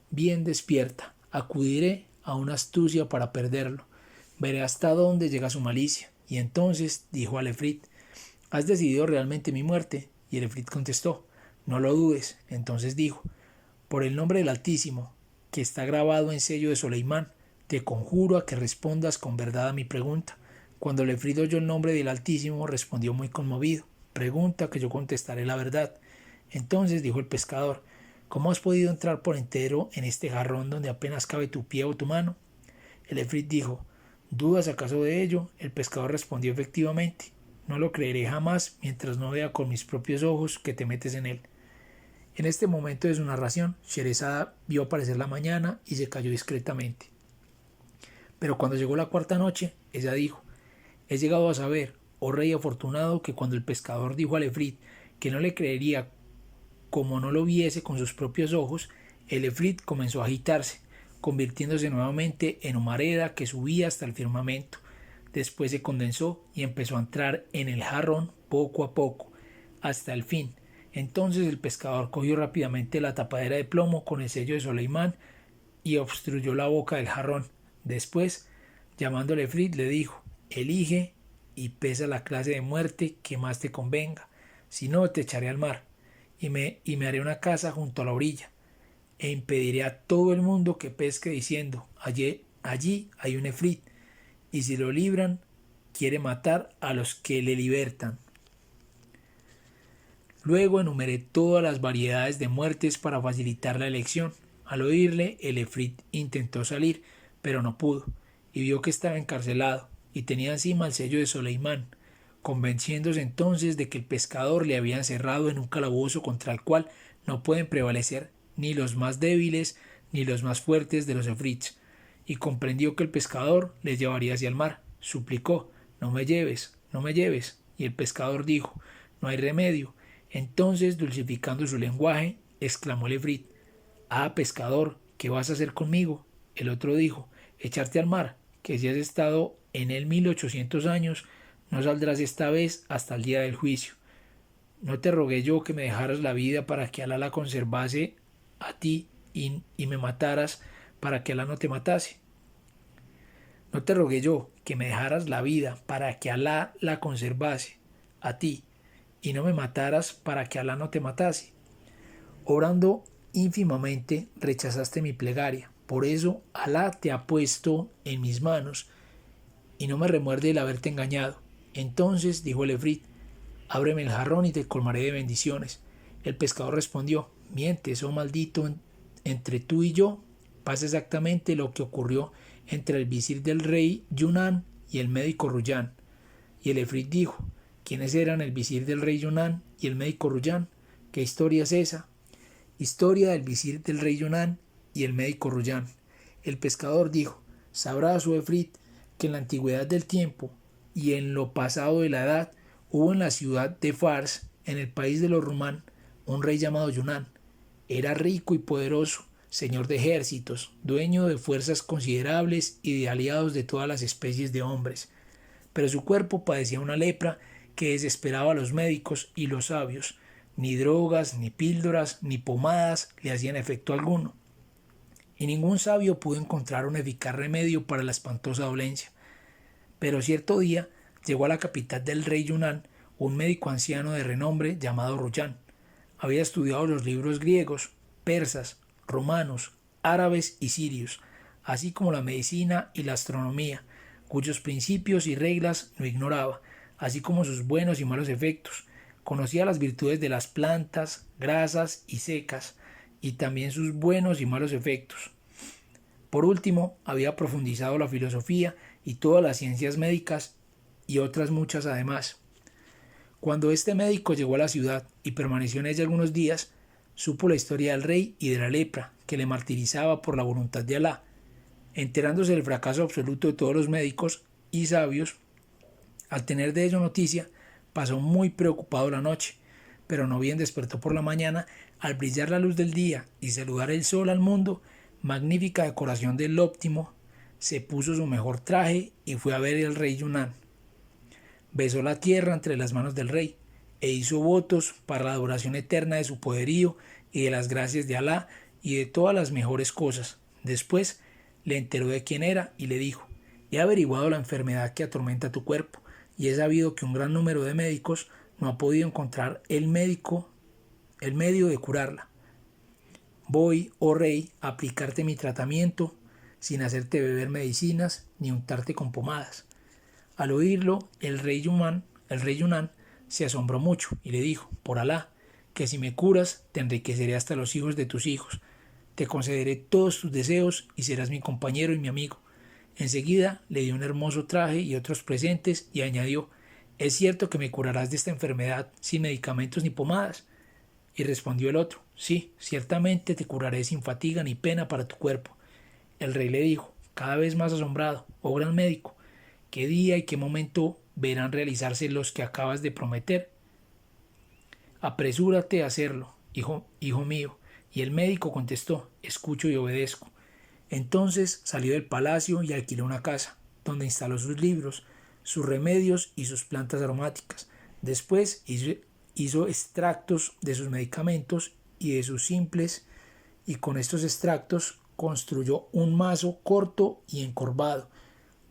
bien despierta. Acudiré a una astucia para perderlo. Veré hasta dónde llega su malicia». Y entonces dijo al efrit: «¿Has decidido realmente mi muerte?». Y el efrit contestó: «No lo dudes». Entonces dijo: «Por el nombre del Altísimo, que está grabado en sello de Soleimán, te conjuro a que respondas con verdad a mi pregunta». Cuando el efrit oyó el nombre del Altísimo, respondió muy conmovido: «Pregunta, que yo contestaré la verdad». Entonces dijo el pescador: «¿Cómo has podido entrar por entero en este jarrón donde apenas cabe tu pie o tu mano?». El efrit dijo: «¿Dudas acaso de ello?». El pescador respondió: «Efectivamente, no lo creeré jamás mientras no vea con mis propios ojos que te metes en él». En este momento de su narración, Sherezada vio aparecer la mañana y se cayó discretamente. Pero cuando llegó la cuarta noche, ella dijo: «He llegado a saber, oh rey afortunado, que cuando el pescador dijo al efrit que no le creería como no lo viese con sus propios ojos, el efrit comenzó a agitarse, convirtiéndose nuevamente en humareda que subía hasta el firmamento. Después se condensó y empezó a entrar en el jarrón poco a poco, hasta el fin. Entonces el pescador cogió rápidamente la tapadera de plomo con el sello de Soleimán y obstruyó la boca del jarrón. Después, llamando al efrit, le dijo: elige y pesa la clase de muerte que más te convenga, si no te echaré al mar, y me haré una casa junto a la orilla, e impediré a todo el mundo que pesque diciendo: allí hay un efrit, y si lo libran, quiere matar a los que le libertan. Luego enumeré todas las variedades de muertes para facilitar la elección. Al oírle, el efrit intentó salir, pero no pudo, y vio que estaba encarcelado, y tenía encima el sello de Soleimán, convenciéndose entonces de que el pescador le había encerrado en un calabozo contra el cual no pueden prevalecer ni los más débiles ni los más fuertes de los efrits, y comprendió que el pescador le llevaría hacia el mar. Suplicó: no me lleves, no me lleves. Y el pescador dijo: no hay remedio. Entonces, dulcificando su lenguaje, exclamó el efrit: ah, pescador, ¿qué vas a hacer conmigo? El otro dijo: echarte al mar, que si has estado en él 1800 años, no saldrás esta vez hasta el día del juicio. ¿No te rogué yo que me dejaras la vida para que Alá la conservase a ti y me mataras para que Alá no te matase? ¿No te rogué yo que me dejaras la vida para que Alá la conservase a ti y no me mataras para que Alá no te matase? Orando ínfimamente rechazaste mi plegaria, por eso Alá te ha puesto en mis manos y no me remuerde el haberte engañado. Entonces dijo el efrit: ábreme el jarrón y te colmaré de bendiciones. El pescador respondió: mientes, oh maldito, entre tú y yo pasa exactamente lo que ocurrió entre el visir del rey Yunán y el médico Ruyán. Y el efrit dijo: ¿quiénes eran el visir del rey Yunán y el médico Ruyán? ¿Qué historia es esa? Historia del visir del rey Yunán y el médico Ruyán. El pescador dijo: sabrá su efrit que en la antigüedad del tiempo y en lo pasado de la edad hubo en la ciudad de Fars, en el país de los Rumán, un rey llamado Yunán. Era rico y poderoso, señor de ejércitos, dueño de fuerzas considerables y de aliados de todas las especies de hombres. Pero su cuerpo padecía una lepra que desesperaba a los médicos y los sabios. Ni drogas, ni píldoras, ni pomadas le hacían efecto alguno. Y ningún sabio pudo encontrar un eficaz remedio para la espantosa dolencia. Pero cierto día llegó a la capital del rey Yunán un médico anciano de renombre llamado Ruyán. Había estudiado los libros griegos, persas, romanos, árabes y sirios, así como la medicina y la astronomía, cuyos principios y reglas no ignoraba, así como sus buenos y malos efectos. Conocía las virtudes de las plantas, grasas y secas, y también sus buenos y malos efectos. Por último, había profundizado la filosofía y todas las ciencias médicas y otras muchas además. Cuando este médico llegó a la ciudad y permaneció en ella algunos días, supo la historia del rey y de la lepra, que le martirizaba por la voluntad de Alá. Enterándose del fracaso absoluto de todos los médicos y sabios, al tener de ello noticia, pasó muy preocupado la noche, pero no bien despertó por la mañana, al brillar la luz del día y saludar el sol al mundo, magnífica decoración del óptimo, se puso su mejor traje y fue a ver al rey Yunán. Besó la tierra entre las manos del rey e hizo votos para la adoración eterna de su poderío y de las gracias de Alá y de todas las mejores cosas. Después le enteró de quién era y le dijo: he averiguado la enfermedad que atormenta tu cuerpo y he sabido que un gran número de médicos no ha podido encontrar el medio de curarla. Voy, oh rey, a aplicarte mi tratamiento sin hacerte beber medicinas ni untarte con pomadas. Al oírlo, el rey Yunán se asombró mucho y le dijo: por Alá, que si me curas, te enriqueceré hasta los hijos de tus hijos. Te concederé todos tus deseos y serás mi compañero y mi amigo. Enseguida le dio un hermoso traje y otros presentes y añadió: ¿es cierto que me curarás de esta enfermedad sin medicamentos ni pomadas? Y respondió el otro: sí, ciertamente te curaré sin fatiga ni pena para tu cuerpo. El rey le dijo, cada vez más asombrado: oh gran médico, ¿qué día y qué momento verán realizarse los que acabas de prometer? Apresúrate a hacerlo, hijo mío. Y el médico contestó: escucho y obedezco. Entonces salió del palacio y alquiló una casa, donde instaló sus libros, sus remedios y sus plantas aromáticas. Después hizo extractos de sus medicamentos y de sus simples, y con estos extractos construyó un mazo corto y encorvado,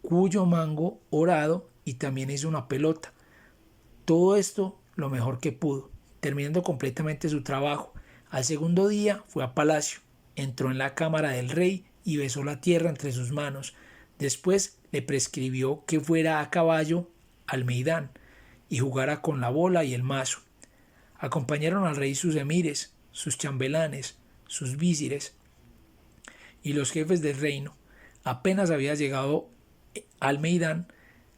cuyo mango orado, y también hizo una pelota. Todo esto lo mejor que pudo, terminando completamente su trabajo. Al segundo día fue a palacio, entró en la cámara del rey y besó la tierra entre sus manos. Después le prescribió que fuera a caballo al Meidán y jugara con la bola y el mazo. Acompañaron al rey sus emires, sus chambelanes, sus visires y los jefes del reino. Apenas había llegado al Meidán,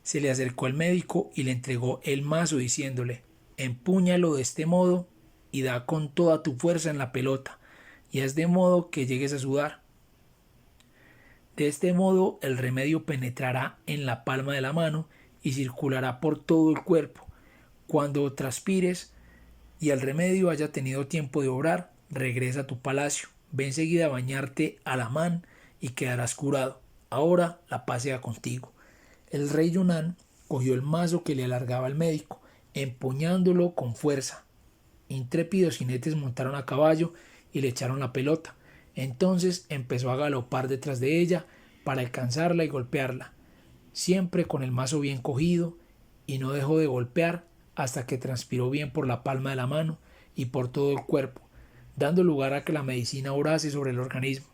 se le acercó el médico y le entregó el mazo diciéndole: empúñalo de este modo y da con toda tu fuerza en la pelota, y haz de modo que llegues a sudar. De este modo el remedio penetrará en la palma de la mano y circulará por todo el cuerpo. Cuando transpires y el remedio haya tenido tiempo de obrar, regresa a tu palacio. Ve enseguida a bañarte al Amán y quedarás curado. Ahora la paz sea contigo. El rey Yunnan cogió el mazo que le alargaba el médico, empuñándolo con fuerza. Intrépidos jinetes montaron a caballo y le echaron la pelota. Entonces empezó a galopar detrás de ella para alcanzarla y golpearla, siempre con el mazo bien cogido, y no dejó de golpear hasta que transpiró bien por la palma de la mano y por todo el cuerpo, dando lugar a que la medicina orase sobre el organismo.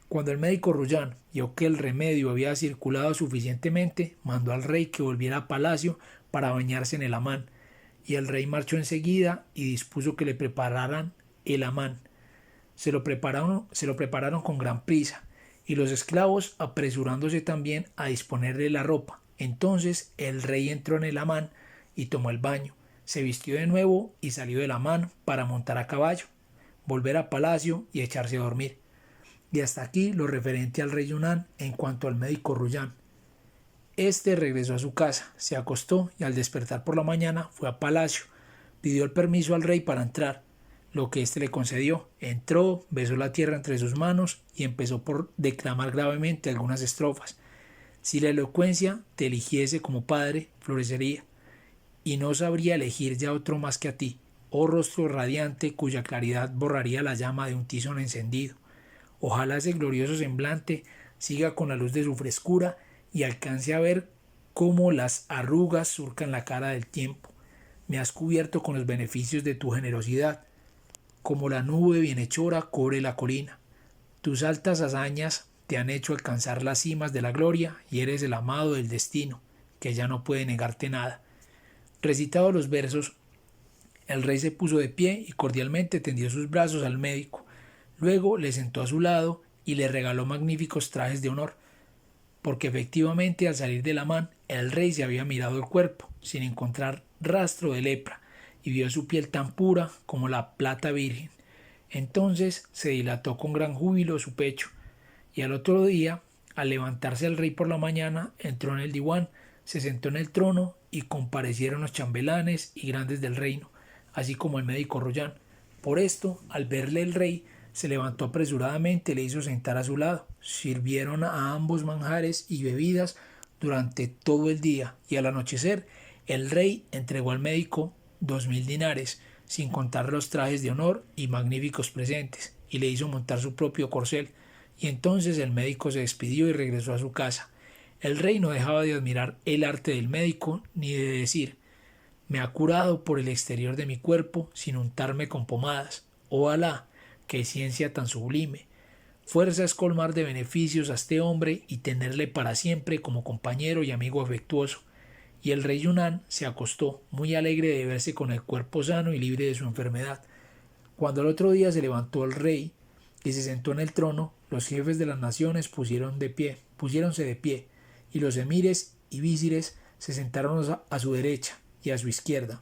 Cuando el médico Ruyán vio que el remedio había circulado suficientemente, mandó al rey que volviera a palacio para bañarse en el Amán, y el rey marchó enseguida y dispuso que le prepararan el Amán. Se lo prepararon con gran prisa, y los esclavos apresurándose también a disponerle la ropa. Entonces el rey entró en el Amán y tomó el baño, se vistió de nuevo y salió del Amán para montar a caballo, volver a palacio y echarse a dormir. Y hasta aquí lo referente al rey Yunnan en cuanto al médico Ruyán. Este regresó a su casa, se acostó y al despertar por la mañana fue a palacio, pidió el permiso al rey para entrar, lo que éste le concedió. Entró, besó la tierra entre sus manos y empezó por declamar gravemente algunas estrofas. Si la elocuencia te eligiese como padre, florecería, y no sabría elegir ya otro más que a ti, oh rostro radiante cuya claridad borraría la llama de un tizón encendido. Ojalá ese glorioso semblante siga con la luz de su frescura y alcance a ver cómo las arrugas surcan la cara del tiempo. Me has cubierto con los beneficios de tu generosidad, como la nube bienhechora cubre la colina. Tus altas hazañas te han hecho alcanzar las cimas de la gloria y eres el amado del destino, que ya no puede negarte nada. Recitados los versos, el rey se puso de pie y cordialmente tendió sus brazos al médico. Luego le sentó a su lado y le regaló magníficos trajes de honor, porque efectivamente al salir del Amán el rey se había mirado el cuerpo sin encontrar rastro de lepra y vio su piel tan pura como la plata virgen. Entonces se dilató con gran júbilo su pecho, y al otro día, al levantarse el rey por la mañana, entró en el diwan, se sentó en el trono y comparecieron los chambelanes y grandes del reino, así como el médico Ruyán. Por esto, al verle el rey, se levantó apresuradamente y le hizo sentar a su lado. Sirvieron a ambos manjares y bebidas durante todo el día, y al anochecer el rey entregó al médico 2000 dinares, sin contar los trajes de honor y magníficos presentes, y le hizo montar su propio corcel. Y entonces el médico se despidió y regresó a su casa. El rey no dejaba de admirar el arte del médico ni de decir: me ha curado por el exterior de mi cuerpo sin untarme con pomadas. ¡Oh Alá! ¡Qué ciencia tan sublime! Fuerza es colmar de beneficios a este hombre y tenerle para siempre como compañero y amigo afectuoso. Y el rey Yunnan se acostó, muy alegre de verse con el cuerpo sano y libre de su enfermedad. Cuando al otro día se levantó el rey y se sentó en el trono, los jefes de las naciones pusiéronse de pie, y los emires y visires se sentaron a su derecha y a su izquierda.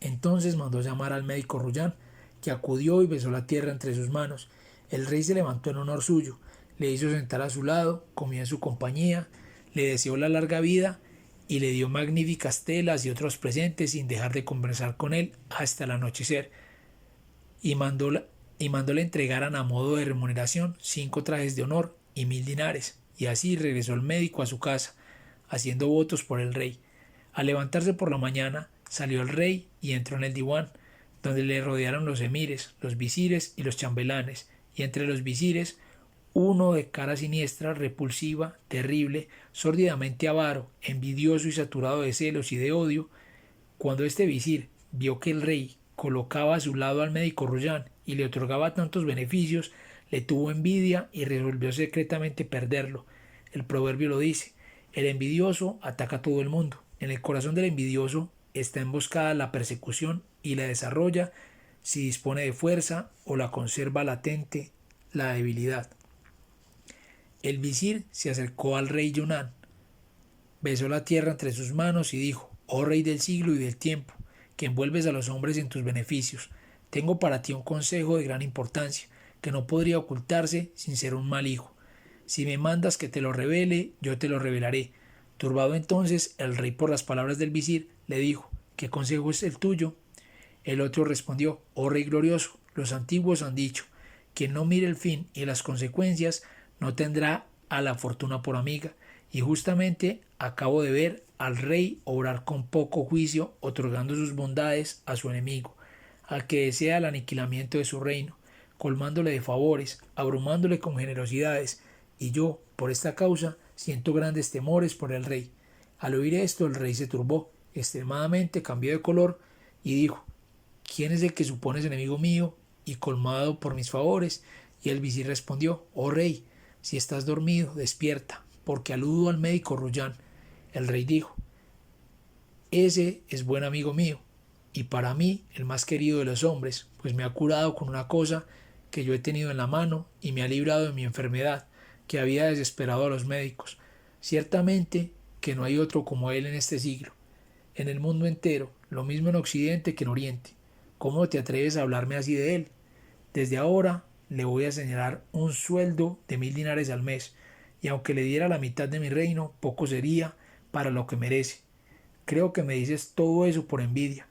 Entonces mandó llamar al médico Ruyán, que acudió y besó la tierra entre sus manos. El rey se levantó en honor suyo, le hizo sentar a su lado, comió en su compañía, le deseó la larga vida y le dio magníficas telas y otros presentes sin dejar de conversar con él hasta el anochecer, y mandóle entregaran a modo de remuneración 5 trajes de honor y 1000 dinares, y así regresó el médico a su casa, haciendo votos por el rey. Al levantarse por la mañana, salió el rey y entró en el diván, donde le rodearon los emires, los visires y los chambelanes, y entre los visires uno de cara siniestra, repulsiva, terrible, sórdidamente avaro, envidioso y saturado de celos y de odio. Cuando este visir vio que el rey colocaba a su lado al médico Ruyán y le otorgaba tantos beneficios, le tuvo envidia y resolvió secretamente perderlo. El proverbio lo dice: el envidioso ataca a todo el mundo. En el corazón del envidioso está emboscada la persecución y la desarrolla si dispone de fuerza o la conserva latente la debilidad. El visir se acercó al rey Yunán, besó la tierra entre sus manos y dijo: oh rey del siglo y del tiempo, que envuelves a los hombres en tus beneficios, tengo para ti un consejo de gran importancia, que no podría ocultarse sin ser un mal hijo. Si me mandas que te lo revele, yo te lo revelaré. Turbado entonces el rey por las palabras del visir, le dijo: ¿qué consejo es el tuyo? El otro respondió: oh rey glorioso, los antiguos han dicho: quien no mire el fin y las consecuencias no tendrá a la fortuna por amiga, y justamente acabo de ver al rey obrar con poco juicio, otorgando sus bondades a su enemigo, al que desea el aniquilamiento de su reino, colmándole de favores, abrumándole con generosidades, y yo, por esta causa, siento grandes temores por el rey. Al oír esto, el rey se turbó extremadamente, cambió de color y dijo: ¿quién es el que supones enemigo mío y colmado por mis favores? Y el visir respondió: oh rey, si estás dormido, despierta, porque aludo al médico Ruyán. El rey dijo: ese es buen amigo mío, y para mí el más querido de los hombres, pues me ha curado con una cosa que yo he tenido en la mano y me ha librado de mi enfermedad, que había desesperado a los médicos. Ciertamente que no hay otro como él en este siglo, en el mundo entero, lo mismo en Occidente que en Oriente. ¿Cómo te atreves a hablarme así de él? Desde ahora le voy a señalar un sueldo de 1000 dinares al mes, y aunque le diera la mitad de mi reino, poco sería para lo que merece. Creo que me dices todo eso por envidia,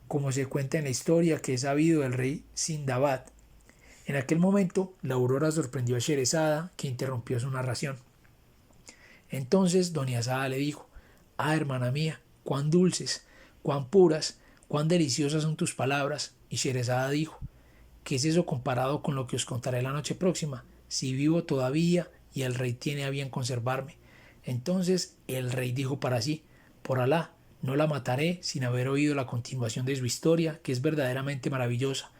como se cuenta en la historia que he sabido del rey Sindabad. En aquel momento, la aurora sorprendió a Sherezada, que interrumpió su narración. Entonces Doniazada le dijo: ah, hermana mía, cuán dulces, cuán puras, cuán deliciosas son tus palabras. Y Sherezada dijo: ¿qué es eso comparado con lo que os contaré la noche próxima, si vivo todavía y el rey tiene a bien conservarme? Entonces el rey dijo para sí: por Alá, no la mataré sin haber oído la continuación de su historia, que es verdaderamente maravillosa.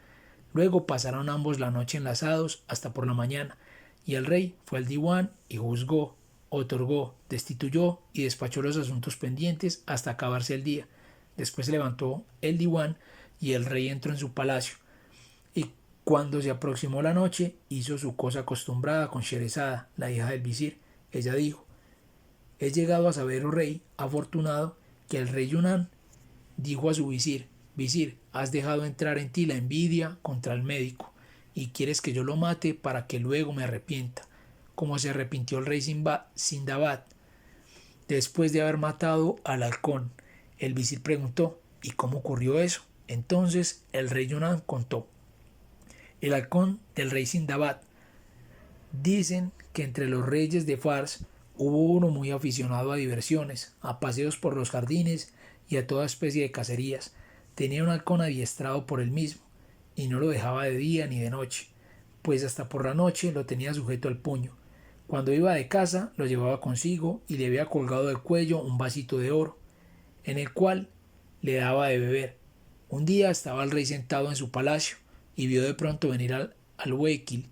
Luego pasaron ambos la noche enlazados hasta por la mañana, y el rey fue al diwan y juzgó, otorgó, destituyó y despachó los asuntos pendientes hasta acabarse el día. Después se levantó el diwan y el rey entró en su palacio. Y cuando se aproximó la noche, hizo su cosa acostumbrada con Sherezada, la hija del visir. Ella dijo: he llegado a saber, oh rey afortunado, que el rey Yunán dijo a su visir: visir, has dejado entrar en ti la envidia contra el médico, y quieres que yo lo mate para que luego me arrepienta, como se arrepintió el rey Sindabad después de haber matado al halcón. El visir preguntó: ¿y cómo ocurrió eso? Entonces el rey Yunán contó: el halcón del rey Sindabad. Dicen que entre los reyes de Fars hubo uno muy aficionado a diversiones, a paseos por los jardines y a toda especie de cacerías. Tenía un halcón adiestrado por él mismo, y no lo dejaba de día ni de noche, pues hasta por la noche lo tenía sujeto al puño. Cuando iba de caza lo llevaba consigo y le había colgado del cuello un vasito de oro, en el cual le daba de beber. Un día estaba el rey sentado en su palacio y vio de pronto venir al huéquil,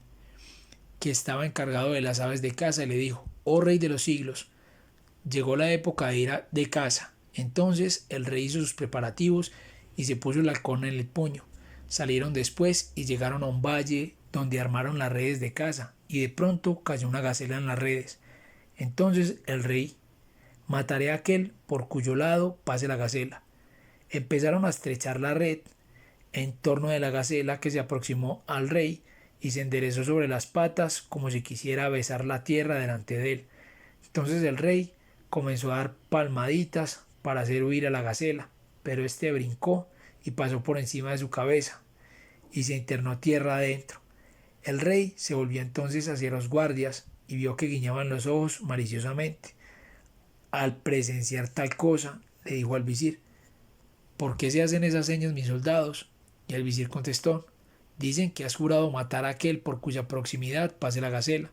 que estaba encargado de las aves de caza, y le dijo: oh rey de los siglos, llegó la época de ir de caza. Entonces el rey hizo sus preparativos y se puso el halcón en el puño. Salieron después y llegaron a un valle donde armaron las redes de caza, y de pronto cayó una gacela en las redes. Entonces el rey: mataré a aquel por cuyo lado pase la gacela. Empezaron a estrechar la red en torno de la gacela, que se aproximó al rey y se enderezó sobre las patas como si quisiera besar la tierra delante de él. Entonces el rey comenzó a dar palmaditas para hacer huir a la gacela, pero este brincó y pasó por encima de su cabeza y se internó tierra adentro. El rey se volvió entonces hacia los guardias y vio que guiñaban los ojos maliciosamente. Al presenciar tal cosa, le dijo al visir: ¿por qué se hacen esas señas mis soldados? Y el visir contestó: dicen que has jurado matar a aquel por cuya proximidad pase la gacela.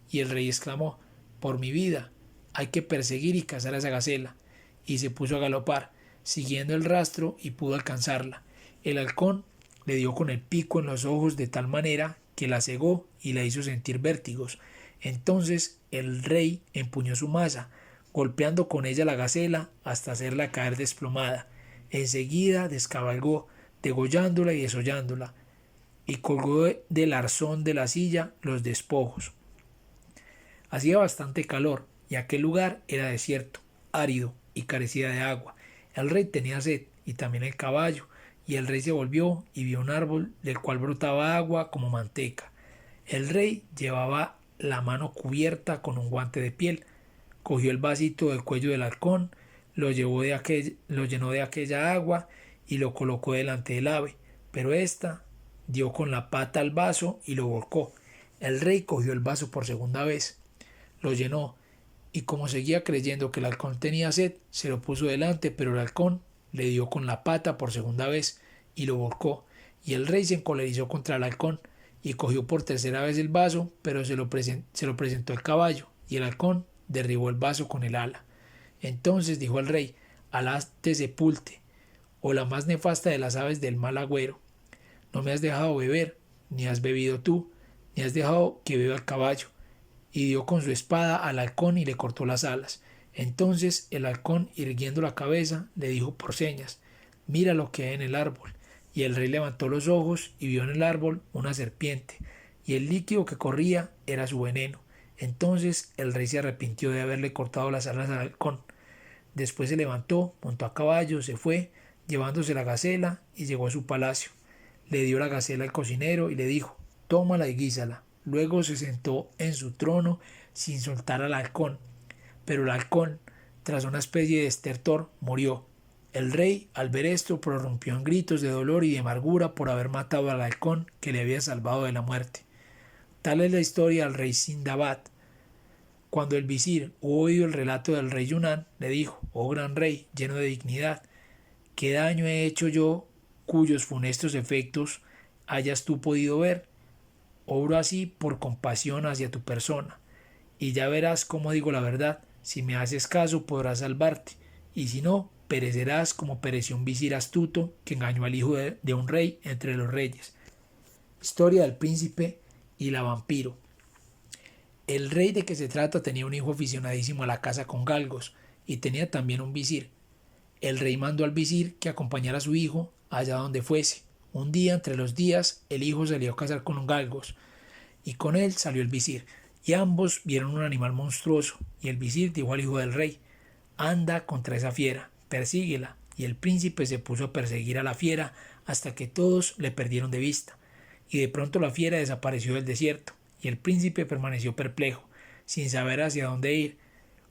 Y el rey exclamó: por mi vida, hay que perseguir y cazar a esa gacela. Y se puso a galopar, siguiendo el rastro, y pudo alcanzarla. El halcón le dio con el pico en los ojos de tal manera que la cegó y la hizo sentir vértigos. Entonces el rey empuñó su maza, golpeando con ella la gacela hasta hacerla caer desplomada. Enseguida descabalgó, degollándola y desollándola, y colgó del arzón de la silla los despojos. Hacía bastante calor, y aquel lugar era desierto, árido y carecía de agua. El rey tenía sed, y también el caballo, y el rey se volvió y vio un árbol del cual brotaba agua como manteca. El rey llevaba la mano cubierta con un guante de piel, cogió el vasito del cuello del halcón, lo llenó de aquella agua y lo colocó delante del ave, pero ésta dio con la pata al vaso y lo volcó. El rey cogió el vaso por segunda vez, lo llenó, y como seguía creyendo que el halcón tenía sed, se lo puso delante, pero el halcón le dio con la pata por segunda vez y lo volcó. Y el rey se encolerizó contra el halcón y cogió por tercera vez el vaso, pero se lo presentó el caballo, y el halcón derribó el vaso con el ala. Entonces dijo el rey: Alá te sepulte, o la más nefasta de las aves del mal agüero. No me has dejado beber, ni has bebido tú, ni has dejado que beba el caballo. Y dio con su espada al halcón y le cortó las alas. Entonces el halcón, irguiendo la cabeza, le dijo por señas: mira lo que hay en el árbol. Y el rey levantó los ojos y vio en el árbol una serpiente, y el líquido que corría era su veneno. Entonces el rey se arrepintió de haberle cortado las alas al halcón. Después se levantó, montó a caballo, se fue, llevándose la gacela, y llegó a su palacio. Le dio la gacela al cocinero y le dijo: tómala y guísala. Luego se sentó en su trono sin soltar al halcón. Pero el halcón, tras una especie de estertor, murió. El rey, al ver esto, prorrumpió en gritos de dolor y de amargura por haber matado al halcón que le había salvado de la muerte. Tal es la historia del rey Sindabad. Cuando el visir hubo oído el relato del rey Yunán, le dijo: oh gran rey, lleno de dignidad, ¿qué daño he hecho yo cuyos funestos efectos hayas tú podido ver? Obro así por compasión hacia tu persona, y ya verás cómo digo la verdad. Si me haces caso podrás salvarte, y si no, perecerás como pereció un visir astuto que engañó al hijo de un rey entre los reyes. Historia del príncipe y la vampiro. El rey de que se trata tenía un hijo aficionadísimo a la caza con galgos, y tenía también un visir. El rey mandó al visir que acompañara a su hijo allá donde fuese. Un día, entre los días, el hijo salió a cazar con galgos, y con él salió el visir, y ambos vieron un animal monstruoso, y el visir dijo al hijo del rey: anda contra esa fiera, persíguela. Y el príncipe se puso a perseguir a la fiera hasta que todos le perdieron de vista, y de pronto la fiera desapareció del desierto, y el príncipe permaneció perplejo, sin saber hacia dónde ir,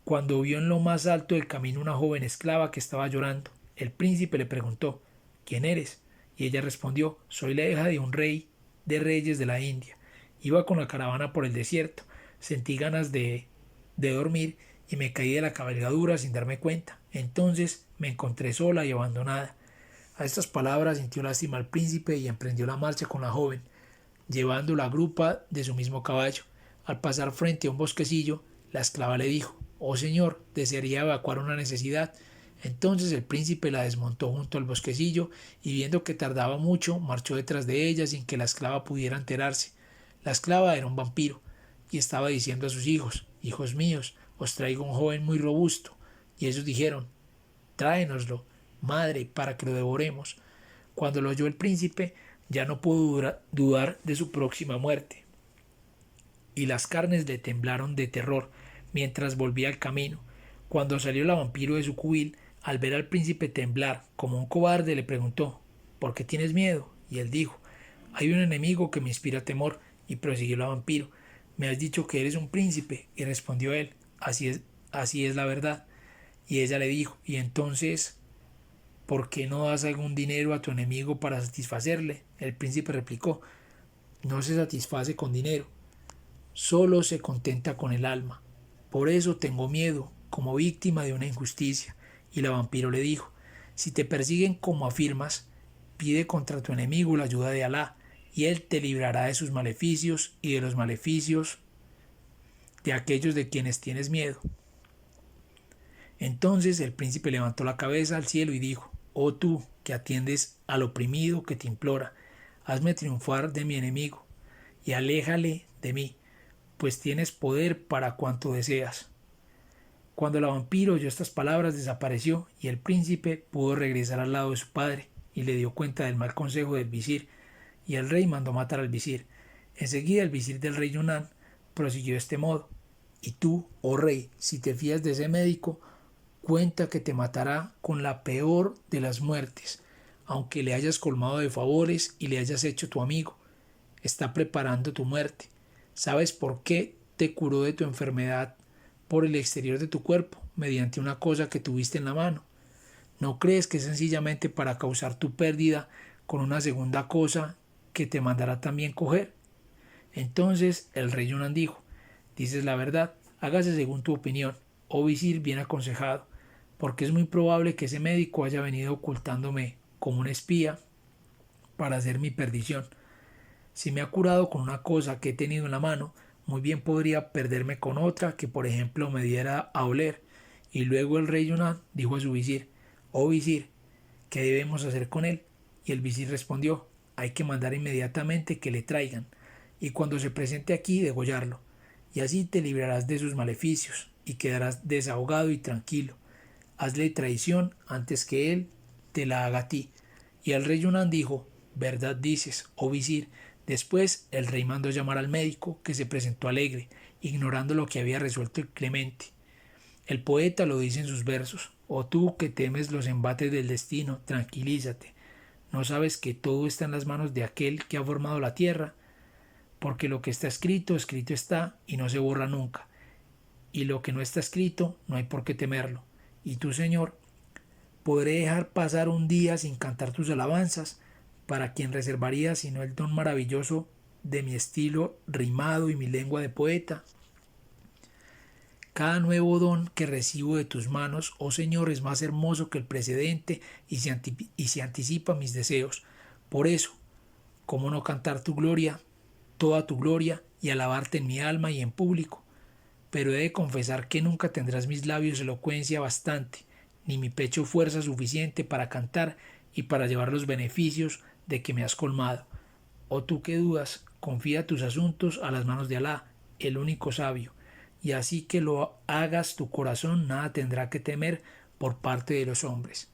cuando vio en lo más alto del camino una joven esclava que estaba llorando. El príncipe le preguntó: ¿quién eres? Y ella respondió: soy la hija de un rey de reyes de la India. Iba con la caravana por el desierto, sentí ganas de dormir y me caí de la cabalgadura sin darme cuenta. Entonces me encontré sola y abandonada. A estas palabras sintió lástima al príncipe y emprendió la marcha con la joven, llevando la grupa de su mismo caballo. Al pasar frente a un bosquecillo, la esclava le dijo: oh señor, desearía evacuar una necesidad. Entonces el príncipe la desmontó junto al bosquecillo, y viendo que tardaba mucho, marchó detrás de ella sin que la esclava pudiera enterarse. La esclava era un vampiro, y estaba diciendo a sus hijos: hijos míos, os traigo un joven muy robusto. Y ellos dijeron: tráenoslo, madre, para que lo devoremos. Cuando lo oyó el príncipe, ya no pudo dudar de su próxima muerte, y las carnes le temblaron de terror mientras volvía al camino. Cuando salió la vampiro de su cubil, al ver al príncipe temblar como un cobarde, le preguntó: ¿por qué tienes miedo? Y él dijo: hay un enemigo que me inspira temor. Y prosiguió la vampiro: me has dicho que eres un príncipe. Y respondió él: así es la verdad. Y ella le dijo: y entonces, ¿por qué no das algún dinero a tu enemigo para satisfacerle? El príncipe replicó: no se satisface con dinero, solo se contenta con el alma. Por eso tengo miedo, como víctima de una injusticia. Y la vampiro le dijo: si te persiguen como afirmas, pide contra tu enemigo la ayuda de Alá, y él te librará de sus maleficios y de los maleficios de aquellos de quienes tienes miedo. Entonces el príncipe levantó la cabeza al cielo y dijo: oh tú, que atiendes al oprimido que te implora, hazme triunfar de mi enemigo, y aléjale de mí, pues tienes poder para cuanto deseas. Cuando la vampiro oyó estas palabras, desapareció, y el príncipe pudo regresar al lado de su padre, y le dio cuenta del mal consejo del visir, y el rey mandó matar al visir. Enseguida el visir del rey Yunnan prosiguió de este modo: y tú, oh rey, si te fías de ese médico, cuenta que te matará con la peor de las muertes, aunque le hayas colmado de favores y le hayas hecho tu amigo. Está preparando tu muerte. ¿Sabes por qué te curó de tu enfermedad por el exterior de tu cuerpo, mediante una cosa que tuviste en la mano? ¿No crees que es sencillamente para causar tu pérdida con una segunda cosa que te mandará también coger? Entonces el rey Yunnan dijo: dices la verdad, hágase según tu opinión, oh visir bien aconsejado, porque es muy probable que ese médico haya venido ocultándome como un espía para hacer mi perdición. Si me ha curado con una cosa que he tenido en la mano, muy bien podría perderme con otra que, por ejemplo, me diera a oler. Y luego el rey Yunnan dijo a su visir: oh visir, ¿qué debemos hacer con él? Y el visir respondió: hay que mandar inmediatamente que le traigan, y cuando se presente aquí, degollarlo, y así te librarás de sus maleficios, y quedarás desahogado y tranquilo. Hazle traición antes que él te la haga a ti. Y el rey Yunnan dijo: verdad dices, oh visir. Después el rey mandó llamar al médico, que se presentó alegre, ignorando lo que había resuelto el clemente. El poeta lo dice en sus versos: oh tú que temes los embates del destino, tranquilízate. ¿No sabes que todo está en las manos de aquel que ha formado la tierra? Porque lo que está escrito, escrito está, y no se borra nunca. Y lo que no está escrito, no hay por qué temerlo. Y tú, Señor, podré dejar pasar un día sin cantar tus alabanzas, para quien reservaría sino el don maravilloso de mi estilo rimado y mi lengua de poeta. Cada nuevo don que recibo de tus manos, oh Señor, es más hermoso que el precedente y se anticipa a mis deseos. Por eso, ¿cómo no cantar tu gloria, toda tu gloria, y alabarte en mi alma y en público? Pero he de confesar que nunca tendrás mis labios elocuencia bastante, ni mi pecho fuerza suficiente para cantar y para llevar los beneficios de que me has colmado. Oh tú que dudas, confía tus asuntos a las manos de Alá, el único sabio, y así que lo hagas tu corazón nada tendrá que temer por parte de los hombres.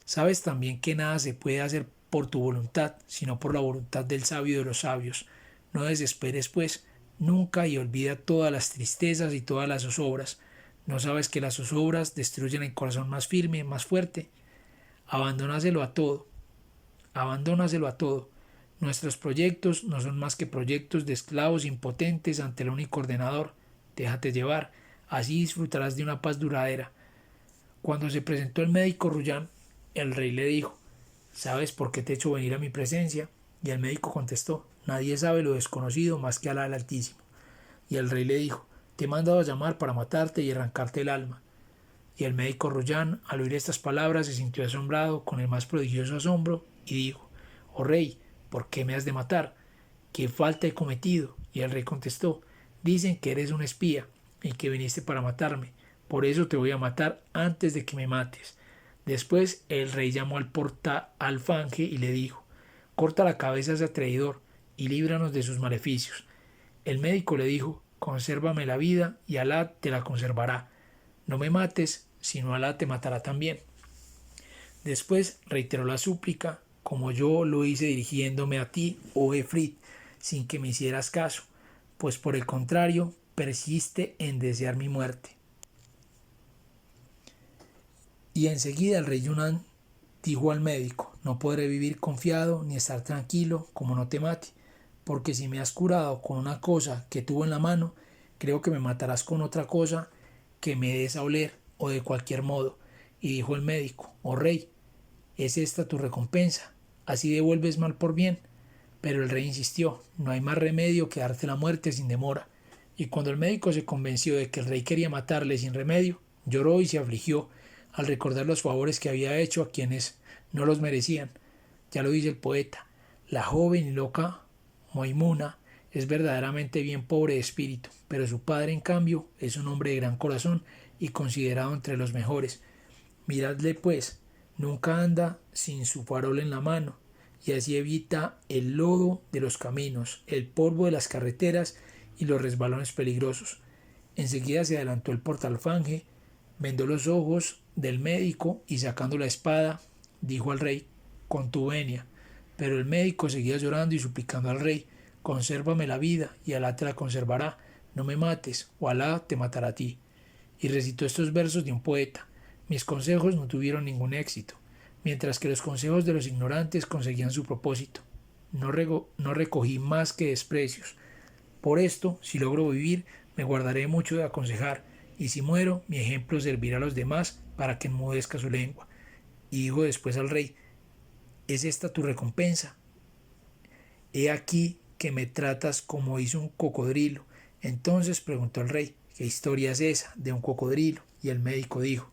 Sabes también que nada se puede hacer por tu voluntad, sino por la voluntad del sabio de los sabios. No desesperes, pues, nunca, y olvida todas las tristezas y todas las zozobras. ¿No sabes que las zozobras destruyen el corazón más firme, más fuerte? Abandónaselo a todo. Abandónaselo a todo. Nuestros proyectos no son más que proyectos de esclavos impotentes ante el único ordenador. Déjate llevar, así disfrutarás de una paz duradera. Cuando se presentó el médico Ruyán, el rey le dijo: ¿sabes por qué te he hecho venir a mi presencia? Y el médico contestó: nadie sabe lo desconocido más que Alá el Altísimo. Y el rey le dijo: te he mandado a llamar para matarte y arrancarte el alma. Y el médico Ruyán, al oír estas palabras, se sintió asombrado con el más prodigioso asombro y dijo: oh rey, ¿por qué me has de matar? ¿Qué falta he cometido? Y el rey contestó: dicen que eres un espía y que viniste para matarme. Por eso te voy a matar antes de que me mates. Después el rey llamó al portaalfanje y le dijo: corta la cabeza a ese traidor y líbranos de sus maleficios. El médico le dijo: consérvame la vida y Alá te la conservará. No me mates, sino Alá te matará también. Después reiteró la súplica, como yo lo hice dirigiéndome a ti, oh Efrit, sin que me hicieras caso, pues por el contrario persiste en desear mi muerte. Y enseguida el rey Yunnan dijo al médico: no podré vivir confiado ni estar tranquilo como no te mate, porque si me has curado con una cosa que tuvo en la mano, creo que me matarás con otra cosa que me des a oler o de cualquier modo. Y dijo el médico: oh rey, ¿es esta tu recompensa? ¿Así devuelves mal por bien? Pero el rey insistió: no hay más remedio que darte la muerte sin demora. Y cuando el médico se convenció de que el rey quería matarle sin remedio, Lloró y se afligió al recordar los favores que había hecho a quienes no los merecían. Ya lo dice el poeta, la joven y loca Moimuna es verdaderamente bien pobre de espíritu, pero su padre, en cambio, es un hombre de gran corazón y considerado entre los mejores. Miradle, pues, nunca anda sin su farol en la mano, y así evita el lodo de los caminos, el polvo de las carreteras y los resbalones peligrosos. Enseguida se adelantó el portalfanje, vendó los ojos del médico y sacando la espada, dijo al rey con tu venia. Pero el médico seguía llorando y suplicando al rey, consérvame la vida y Alá te la conservará, no me mates o Alá te matará a ti. Y recitó estos versos de un poeta, mis consejos no tuvieron ningún éxito, mientras que los consejos de los ignorantes conseguían su propósito. No recogí más que desprecios. Por esto, si logro vivir, me guardaré mucho de aconsejar, y si muero, mi ejemplo servirá a los demás para que enmudezca su lengua. Y dijo después al rey, ¿es esta tu recompensa? He aquí que me tratas como hizo un cocodrilo. Entonces preguntó el rey, ¿qué historia es esa de un cocodrilo? Y el médico dijo,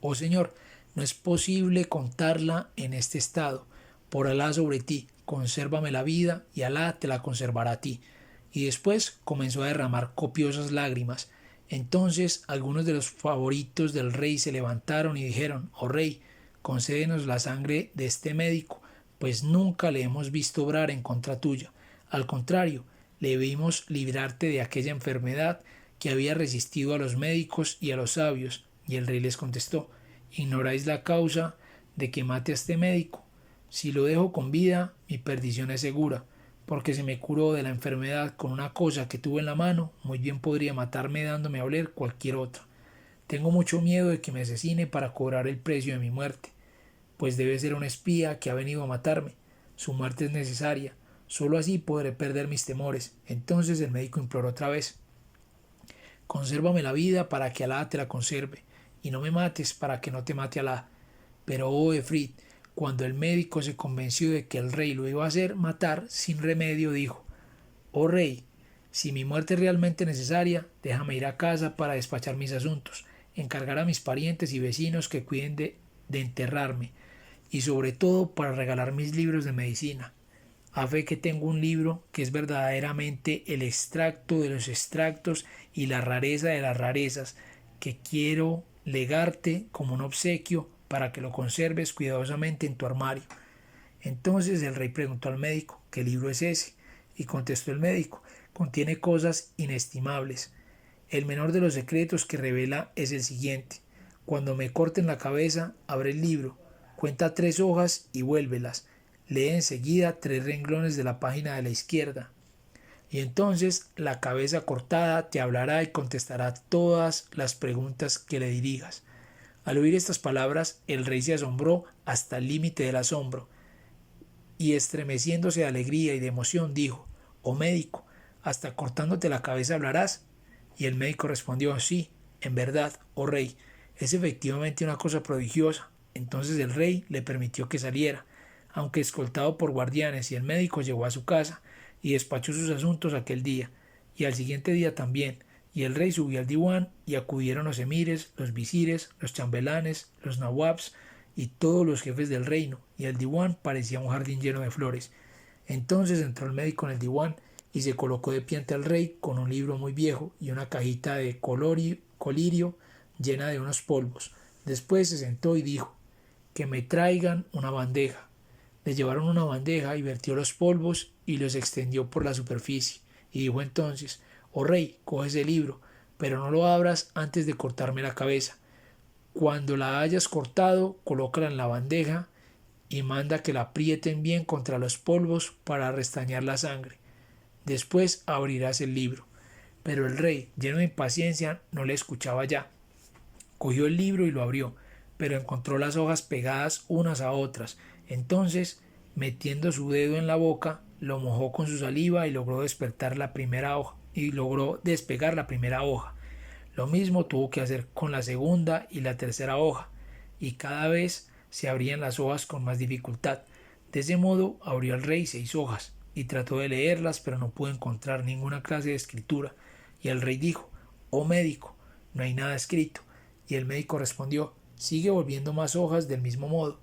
oh señor, no es posible contarla en este estado. Por Alá sobre ti, consérvame la vida y Alá te la conservará a ti. Y después comenzó a derramar copiosas lágrimas. Entonces algunos de los favoritos del rey se levantaron y dijeron, oh rey, concédenos la sangre de este médico, pues nunca le hemos visto obrar en contra tuya. Al contrario, le vimos librarte de aquella enfermedad que había resistido a los médicos y a los sabios. Y el rey les contestó, ignoráis la causa de que mate a este médico. Si lo dejo con vida, mi perdición es segura, porque se me curó de la enfermedad con una cosa que tuve en la mano, muy bien podría matarme dándome a oler cualquier otra. Tengo mucho miedo de que me asesine para cobrar el precio de mi muerte, pues debe ser un espía que ha venido a matarme. Su muerte es necesaria, solo así podré perder mis temores. Entonces el médico imploró otra vez, consérvame la vida para que Alá te la conserve, y no me mates para que no te mate Alá. Pero oh Efrit, cuando el médico se convenció de que el rey lo iba a hacer matar sin remedio, dijo, oh rey, si mi muerte es realmente necesaria, déjame ir a casa para despachar mis asuntos, encargar a mis parientes y vecinos que cuiden de enterrarme, y sobre todo para regalar mis libros de medicina. A fe que tengo un libro que es verdaderamente el extracto de los extractos y la rareza de las rarezas, que quiero legarte como un obsequio para que lo conserves cuidadosamente en tu armario. Entonces el rey preguntó al médico, ¿qué libro es ese? Y contestó el médico, contiene cosas inestimables. El menor de los secretos que revela es el siguiente. Cuando me corten la cabeza, abre el libro, cuenta 3 hojas y vuélvelas. Lee enseguida 3 renglones de la página de la izquierda. Y entonces la cabeza cortada te hablará y contestará todas las preguntas que le dirijas. Al oír estas palabras, el rey se asombró hasta el límite del asombro, y estremeciéndose de alegría y de emoción dijo, oh médico, ¿hasta cortándote la cabeza hablarás? Y el médico respondió, sí, en verdad, oh rey, es efectivamente una cosa prodigiosa. Entonces el rey le permitió que saliera, aunque escoltado por guardianes, y el médico llegó a su casa y despachó sus asuntos aquel día, y al siguiente día también, y el rey subió al diwan y acudieron los emires, los visires, los chambelanes, los nawabs y todos los jefes del reino, y el diwan parecía un jardín lleno de flores. Entonces entró el médico en el diwan y se colocó de pie ante el rey con un libro muy viejo y una cajita de colirio llena de unos polvos. Después se sentó y dijo, que me traigan una bandeja. Le llevaron una bandeja y vertió los polvos y los extendió por la superficie. Y dijo entonces, oh rey, coge ese libro, pero no lo abras antes de cortarme la cabeza. Cuando la hayas cortado, colócala en la bandeja y manda que la aprieten bien contra los polvos para restañar la sangre. Después abrirás el libro. Pero el rey, lleno de impaciencia, no le escuchaba ya. Cogió el libro y lo abrió, pero encontró las hojas pegadas unas a otras. Entonces, metiendo su dedo en la boca, lo mojó con su saliva y logró despertar la primera hoja, y logró despegar la primera hoja. Lo mismo tuvo que hacer con la segunda y la tercera hoja, y cada vez se abrían las hojas con más dificultad. De ese modo abrió el rey 6 hojas, y trató de leerlas, pero no pudo encontrar ninguna clase de escritura. Y el rey dijo, oh médico, no hay nada escrito. Y el médico respondió: sigue volviendo más hojas del mismo modo.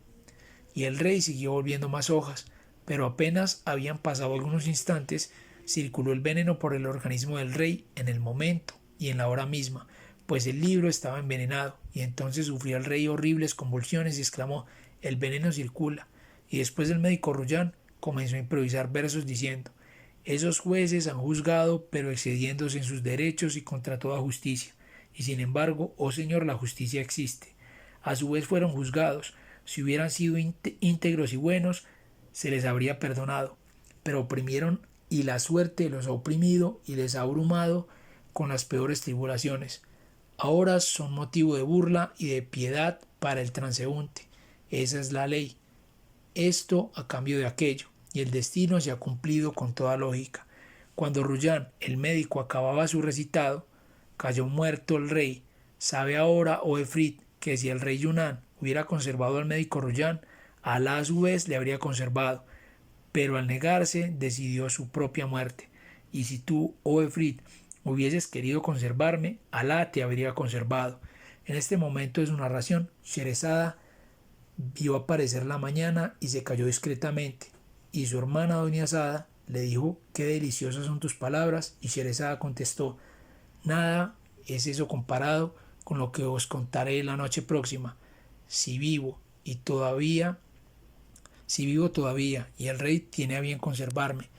Y el rey siguió volviendo más hojas, pero apenas habían pasado algunos instantes, circuló el veneno por el organismo del rey en el momento y en la hora misma, pues el libro estaba envenenado, y entonces sufrió el rey horribles convulsiones y exclamó: el veneno circula. Y después el médico Ruyán comenzó a improvisar versos diciendo: esos jueces han juzgado, pero excediéndose en sus derechos y contra toda justicia. Y sin embargo, oh Señor, la justicia existe. A su vez fueron juzgados. Si hubieran sido íntegros y buenos, se les habría perdonado. Pero oprimieron, y la suerte los ha oprimido y les ha abrumado con las peores tribulaciones. Ahora son motivo de burla y de piedad para el transeúnte. Esa es la ley. Esto a cambio de aquello, y el destino se ha cumplido con toda lógica. Cuando Ruyán, el médico, acababa su recitado, cayó muerto el rey. Sabe ahora, oh Efrit, que si el rey Yunán hubiera conservado al médico Ruyán, Alá a su vez le habría conservado, pero al negarse decidió su propia muerte. Y si tú, oh Efrit, hubieses querido conservarme, Alá te habría conservado. En este momento de su narración, Sherezada vio aparecer la mañana y se cayó discretamente, y su hermana doña Sada le dijo: qué deliciosas son tus palabras, y Sherezada contestó: nada es eso comparado con lo que os contaré la noche próxima, si vivo todavía, y el rey tiene a bien conservarme.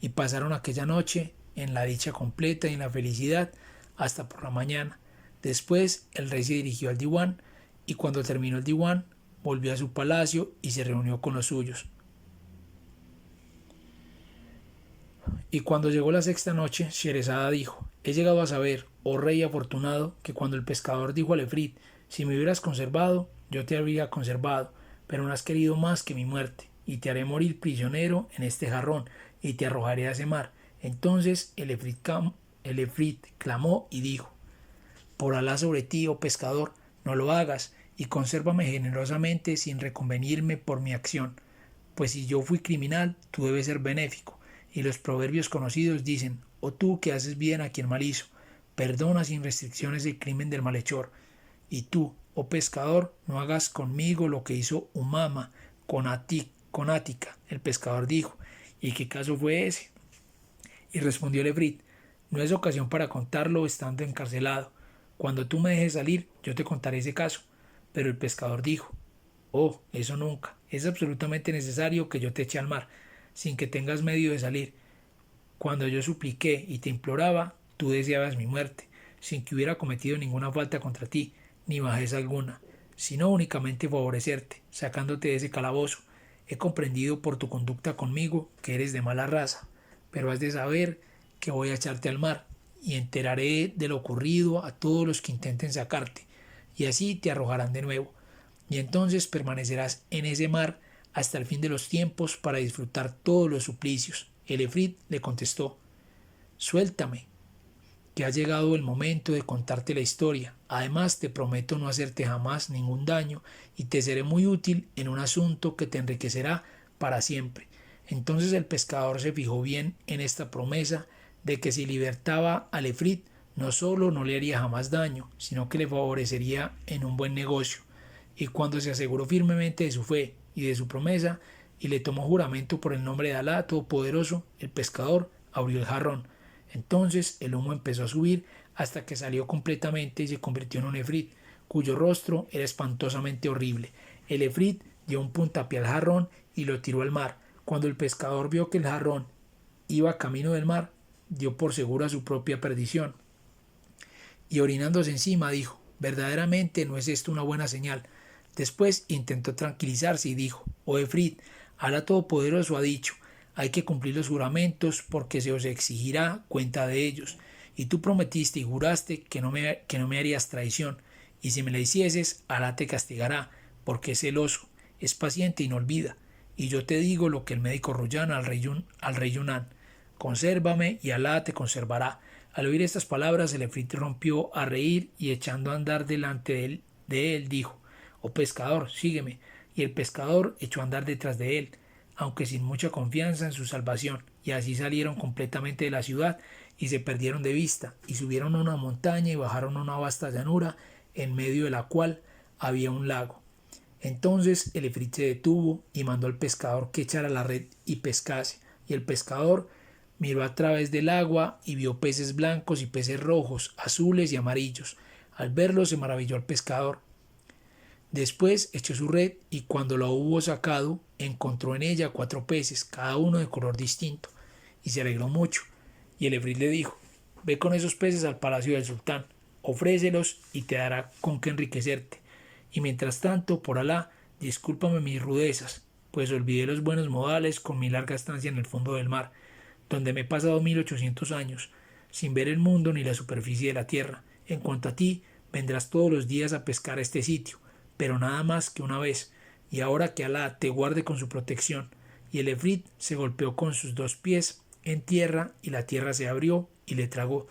Y pasaron aquella noche en la dicha completa y en la felicidad hasta por la mañana. Después el rey se dirigió al diwan, y cuando terminó el diwan volvió a su palacio y se reunió con los suyos. Y cuando llegó la sexta noche, Sherezada dijo: he llegado a saber, oh rey afortunado, que cuando el pescador dijo al Efrit: si me hubieras conservado, yo te habría conservado, pero no has querido más que mi muerte, y te haré morir prisionero en este jarrón, y te arrojaré a ese mar. Entonces el Efrit clamó y dijo: por Alá sobre ti, oh pescador, no lo hagas, y consérvame generosamente sin reconvenirme por mi acción, pues si yo fui criminal, tú debes ser benéfico. Y los proverbios conocidos dicen: oh tú que haces bien a quien mal hizo, perdona sin restricciones el crimen del malhechor. Y tú, oh pescador, no hagas conmigo lo que hizo Umama con Ática. El pescador dijo: ¿y qué caso fue ese? Y respondió el Efrit: no es ocasión para contarlo estando encarcelado. Cuando tú me dejes salir, yo te contaré ese caso. Pero el pescador dijo: oh, eso nunca. Es absolutamente necesario que yo te eche al mar, sin que tengas medio de salir. Cuando yo supliqué y te imploraba, tú deseabas mi muerte, sin que hubiera cometido ninguna falta contra ti, ni bajeza alguna, sino únicamente favorecerte, sacándote de ese calabozo. He comprendido por tu conducta conmigo que eres de mala raza, pero has de saber que voy a echarte al mar, y enteraré de lo ocurrido a todos los que intenten sacarte, y así te arrojarán de nuevo, y entonces permanecerás en ese mar hasta el fin de los tiempos para disfrutar todos los suplicios. El Efrit le contestó: suéltame, que ha llegado el momento de contarte la historia. Además te prometo no hacerte jamás ningún daño, y te seré muy útil en un asunto que te enriquecerá para siempre. Entonces el pescador se fijó bien en esta promesa de que si libertaba al Efrit, no solo no le haría jamás daño, sino que le favorecería en un buen negocio. Y cuando se aseguró firmemente de su fe y de su promesa, y le tomó juramento por el nombre de Alá Todopoderoso, el pescador abrió el jarrón. Entonces el humo empezó a subir hasta que salió completamente y se convirtió en un Efrit, cuyo rostro era espantosamente horrible. El Efrit dio un puntapié al jarrón y lo tiró al mar. Cuando el pescador vio que el jarrón iba camino del mar, dio por segura su propia perdición, y orinándose encima dijo: verdaderamente no es esto una buena señal. Después intentó tranquilizarse y dijo: oh Efrit, Alá Todopoderoso ha dicho: hay que cumplir los juramentos porque se os exigirá cuenta de ellos, y tú prometiste y juraste que no me harías traición, y si me la hicieses, Alá te castigará, porque es celoso, es paciente y no olvida. Y yo te digo lo que el médico Ruyán al rey Yunán: consérvame y Alá te conservará. Al oír estas palabras, el Efrit rompió a reír y echando a andar delante de él dijo: oh pescador, sígueme. Y el pescador echó a andar detrás de él, aunque sin mucha confianza en su salvación, y así salieron completamente de la ciudad y se perdieron de vista, y subieron a una montaña y bajaron a una vasta llanura en medio de la cual había un lago. Entonces el efrit se detuvo y mandó al pescador que echara la red y pescase. Y el pescador miró a través del agua y vio peces blancos y peces rojos, azules y amarillos. Al verlos se maravilló el pescador. Después echó su red y cuando la hubo sacado, encontró en ella 4 peces, cada uno de color distinto, y se alegró mucho. Y el efrit le dijo: ve con esos peces al palacio del sultán, ofrécelos y te dará con qué enriquecerte. Y mientras tanto, por Alá, discúlpame mis rudezas, pues olvidé los buenos modales con mi larga estancia en el fondo del mar, donde me he pasado 1800 años, sin ver el mundo ni la superficie de la tierra. En cuanto a ti, vendrás todos los días a pescar a este sitio, pero nada más que una vez, y ahora que Alá te guarde con su protección. Y el efrit se golpeó con sus 2 pies en tierra, y la tierra se abrió y le tragó.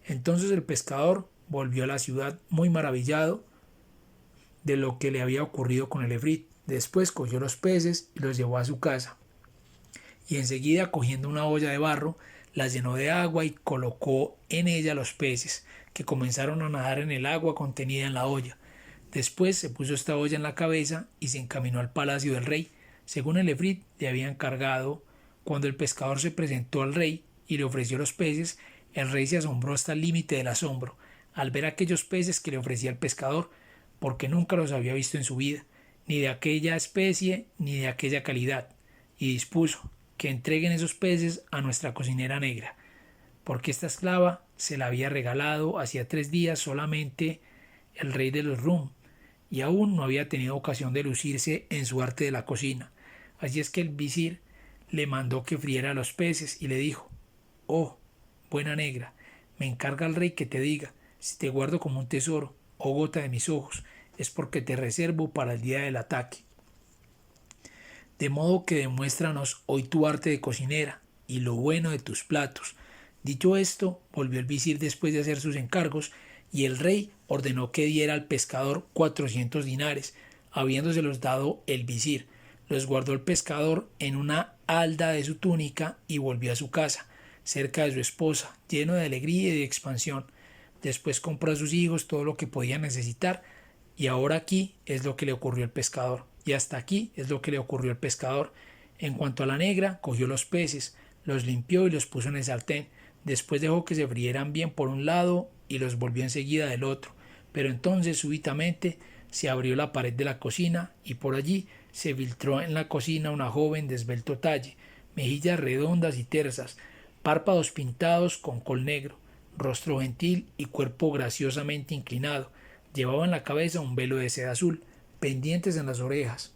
Entonces el pescador volvió a la ciudad muy maravillado de lo que le había ocurrido con el efrit. Después cogió los peces y los llevó a su casa, y enseguida, cogiendo una olla de barro, la llenó de agua y colocó en ella los peces, que comenzaron a nadar en el agua contenida en la olla. Después se puso esta olla en la cabeza y se encaminó al palacio del rey, según el efrit le había encargado. Cuando el pescador se presentó al rey y le ofreció los peces, el rey se asombró hasta el límite del asombro al ver aquellos peces que le ofrecía el pescador, porque nunca los había visto en su vida, ni de aquella especie ni de aquella calidad, y dispuso que entreguen esos peces a nuestra cocinera negra, porque esta esclava se la había regalado hacía 3 días solamente el rey de los Rum, y aún no había tenido ocasión de lucirse en su arte de la cocina. Así es que el visir le mandó que friera los peces y le dijo: oh, buena negra, me encarga el rey que te diga si te guardo como un tesoro o gota de mis ojos, es porque te reservo para el día del ataque. De modo que demuéstranos hoy tu arte de cocinera y lo bueno de tus platos. Dicho esto, volvió el visir después de hacer sus encargos, y el rey ordenó que diera al pescador 400 dinares. Habiéndoselos dado el visir, los guardó el pescador en una halda de su túnica y volvió a su casa, cerca de su esposa, lleno de alegría y de expansión. Después compró a sus hijos todo lo que podía necesitar, y ahora aquí es lo que le ocurrió al pescador. Y hasta aquí es lo que le ocurrió al pescador. En cuanto a la negra, cogió los peces, los limpió y los puso en el sartén. Después dejó que se frieran bien por un lado y los volvió enseguida del otro. Pero entonces súbitamente se abrió la pared de la cocina y por allí se filtró en la cocina una joven de esbelto talle, mejillas redondas y tersas, párpados pintados con col negro, rostro gentil y cuerpo graciosamente inclinado. Llevaba en la cabeza un velo de seda azul, pendientes en las orejas,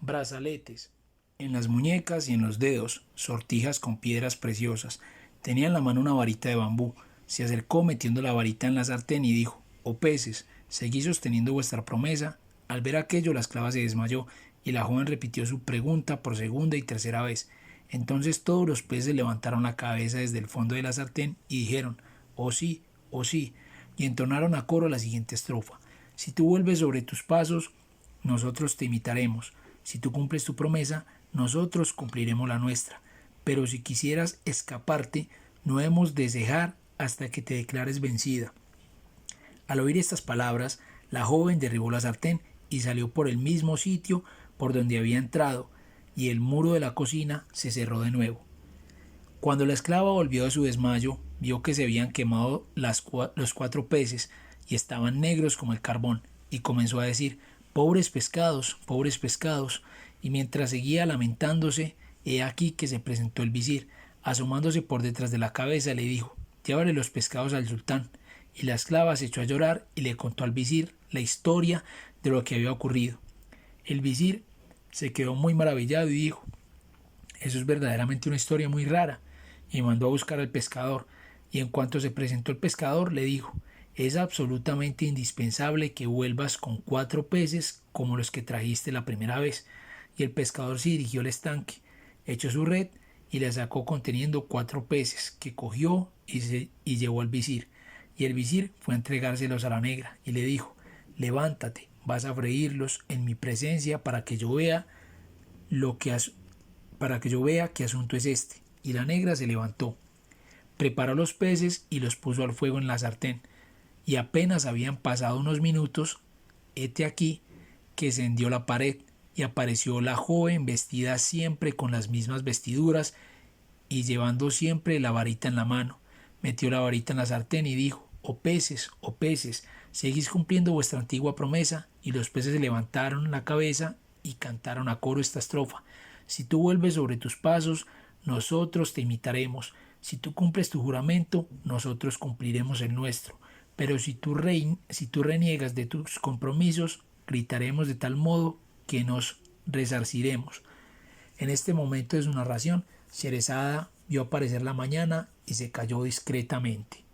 brazaletes en las muñecas y en los dedos, sortijas con piedras preciosas. Tenía en la mano una varita de bambú. Se acercó metiendo la varita en la sartén y dijo: oh peces, seguí sosteniendo vuestra promesa. Al ver aquello, la esclava se desmayó y la joven repitió su pregunta por segunda y tercera vez. Entonces todos los peces levantaron la cabeza desde el fondo de la sartén y dijeron: oh sí, y entonaron a coro la siguiente estrofa: si tú vuelves sobre tus pasos, nosotros te imitaremos. Si tú cumples tu promesa, nosotros cumpliremos la nuestra. Pero si quisieras escaparte, no hemos de cejar hasta que te declares vencida. Al oír estas palabras, la joven derribó la sartén y salió por el mismo sitio por donde había entrado, y el muro de la cocina se cerró de nuevo. Cuando la esclava volvió de su desmayo, vio que se habían quemado los 4 peces y estaban negros como el carbón, y comenzó a decir: pobres pescados, y mientras seguía lamentándose, he aquí que se presentó el visir. Asomándose por detrás de la cabeza, le dijo: llévale los pescados al sultán. Y la esclava se echó a llorar y le contó al visir la historia de lo que había ocurrido. El visir se quedó muy maravillado y dijo: eso es verdaderamente una historia muy rara, y mandó a buscar al pescador, y en cuanto se presentó el pescador le dijo: es absolutamente indispensable que vuelvas con 4 peces como los que trajiste la primera vez. Y el pescador se dirigió al estanque, echó su red y la sacó conteniendo 4 peces, que cogió y llevó al visir. Y el visir fue a entregárselos a la negra y le dijo: levántate, vas a freírlos en mi presencia para que yo vea qué asunto es este. Y la negra se levantó, preparó los peces y los puso al fuego en la sartén, y apenas habían pasado unos minutos, hete aquí que se hendió la pared y apareció la joven vestida siempre con las mismas vestiduras y llevando siempre la varita en la mano. Metió la varita en la sartén y dijo: oh peces, seguís cumpliendo vuestra antigua promesa. Y los peces levantaron la cabeza y cantaron a coro esta estrofa: si tú vuelves sobre tus pasos, nosotros te imitaremos. Si tú cumples tu juramento, nosotros cumpliremos el nuestro. Pero si tú reniegas de tus compromisos, gritaremos de tal modo que nos resarciremos. En este momento de su narración, Sherezada vio aparecer la mañana y se calló discretamente.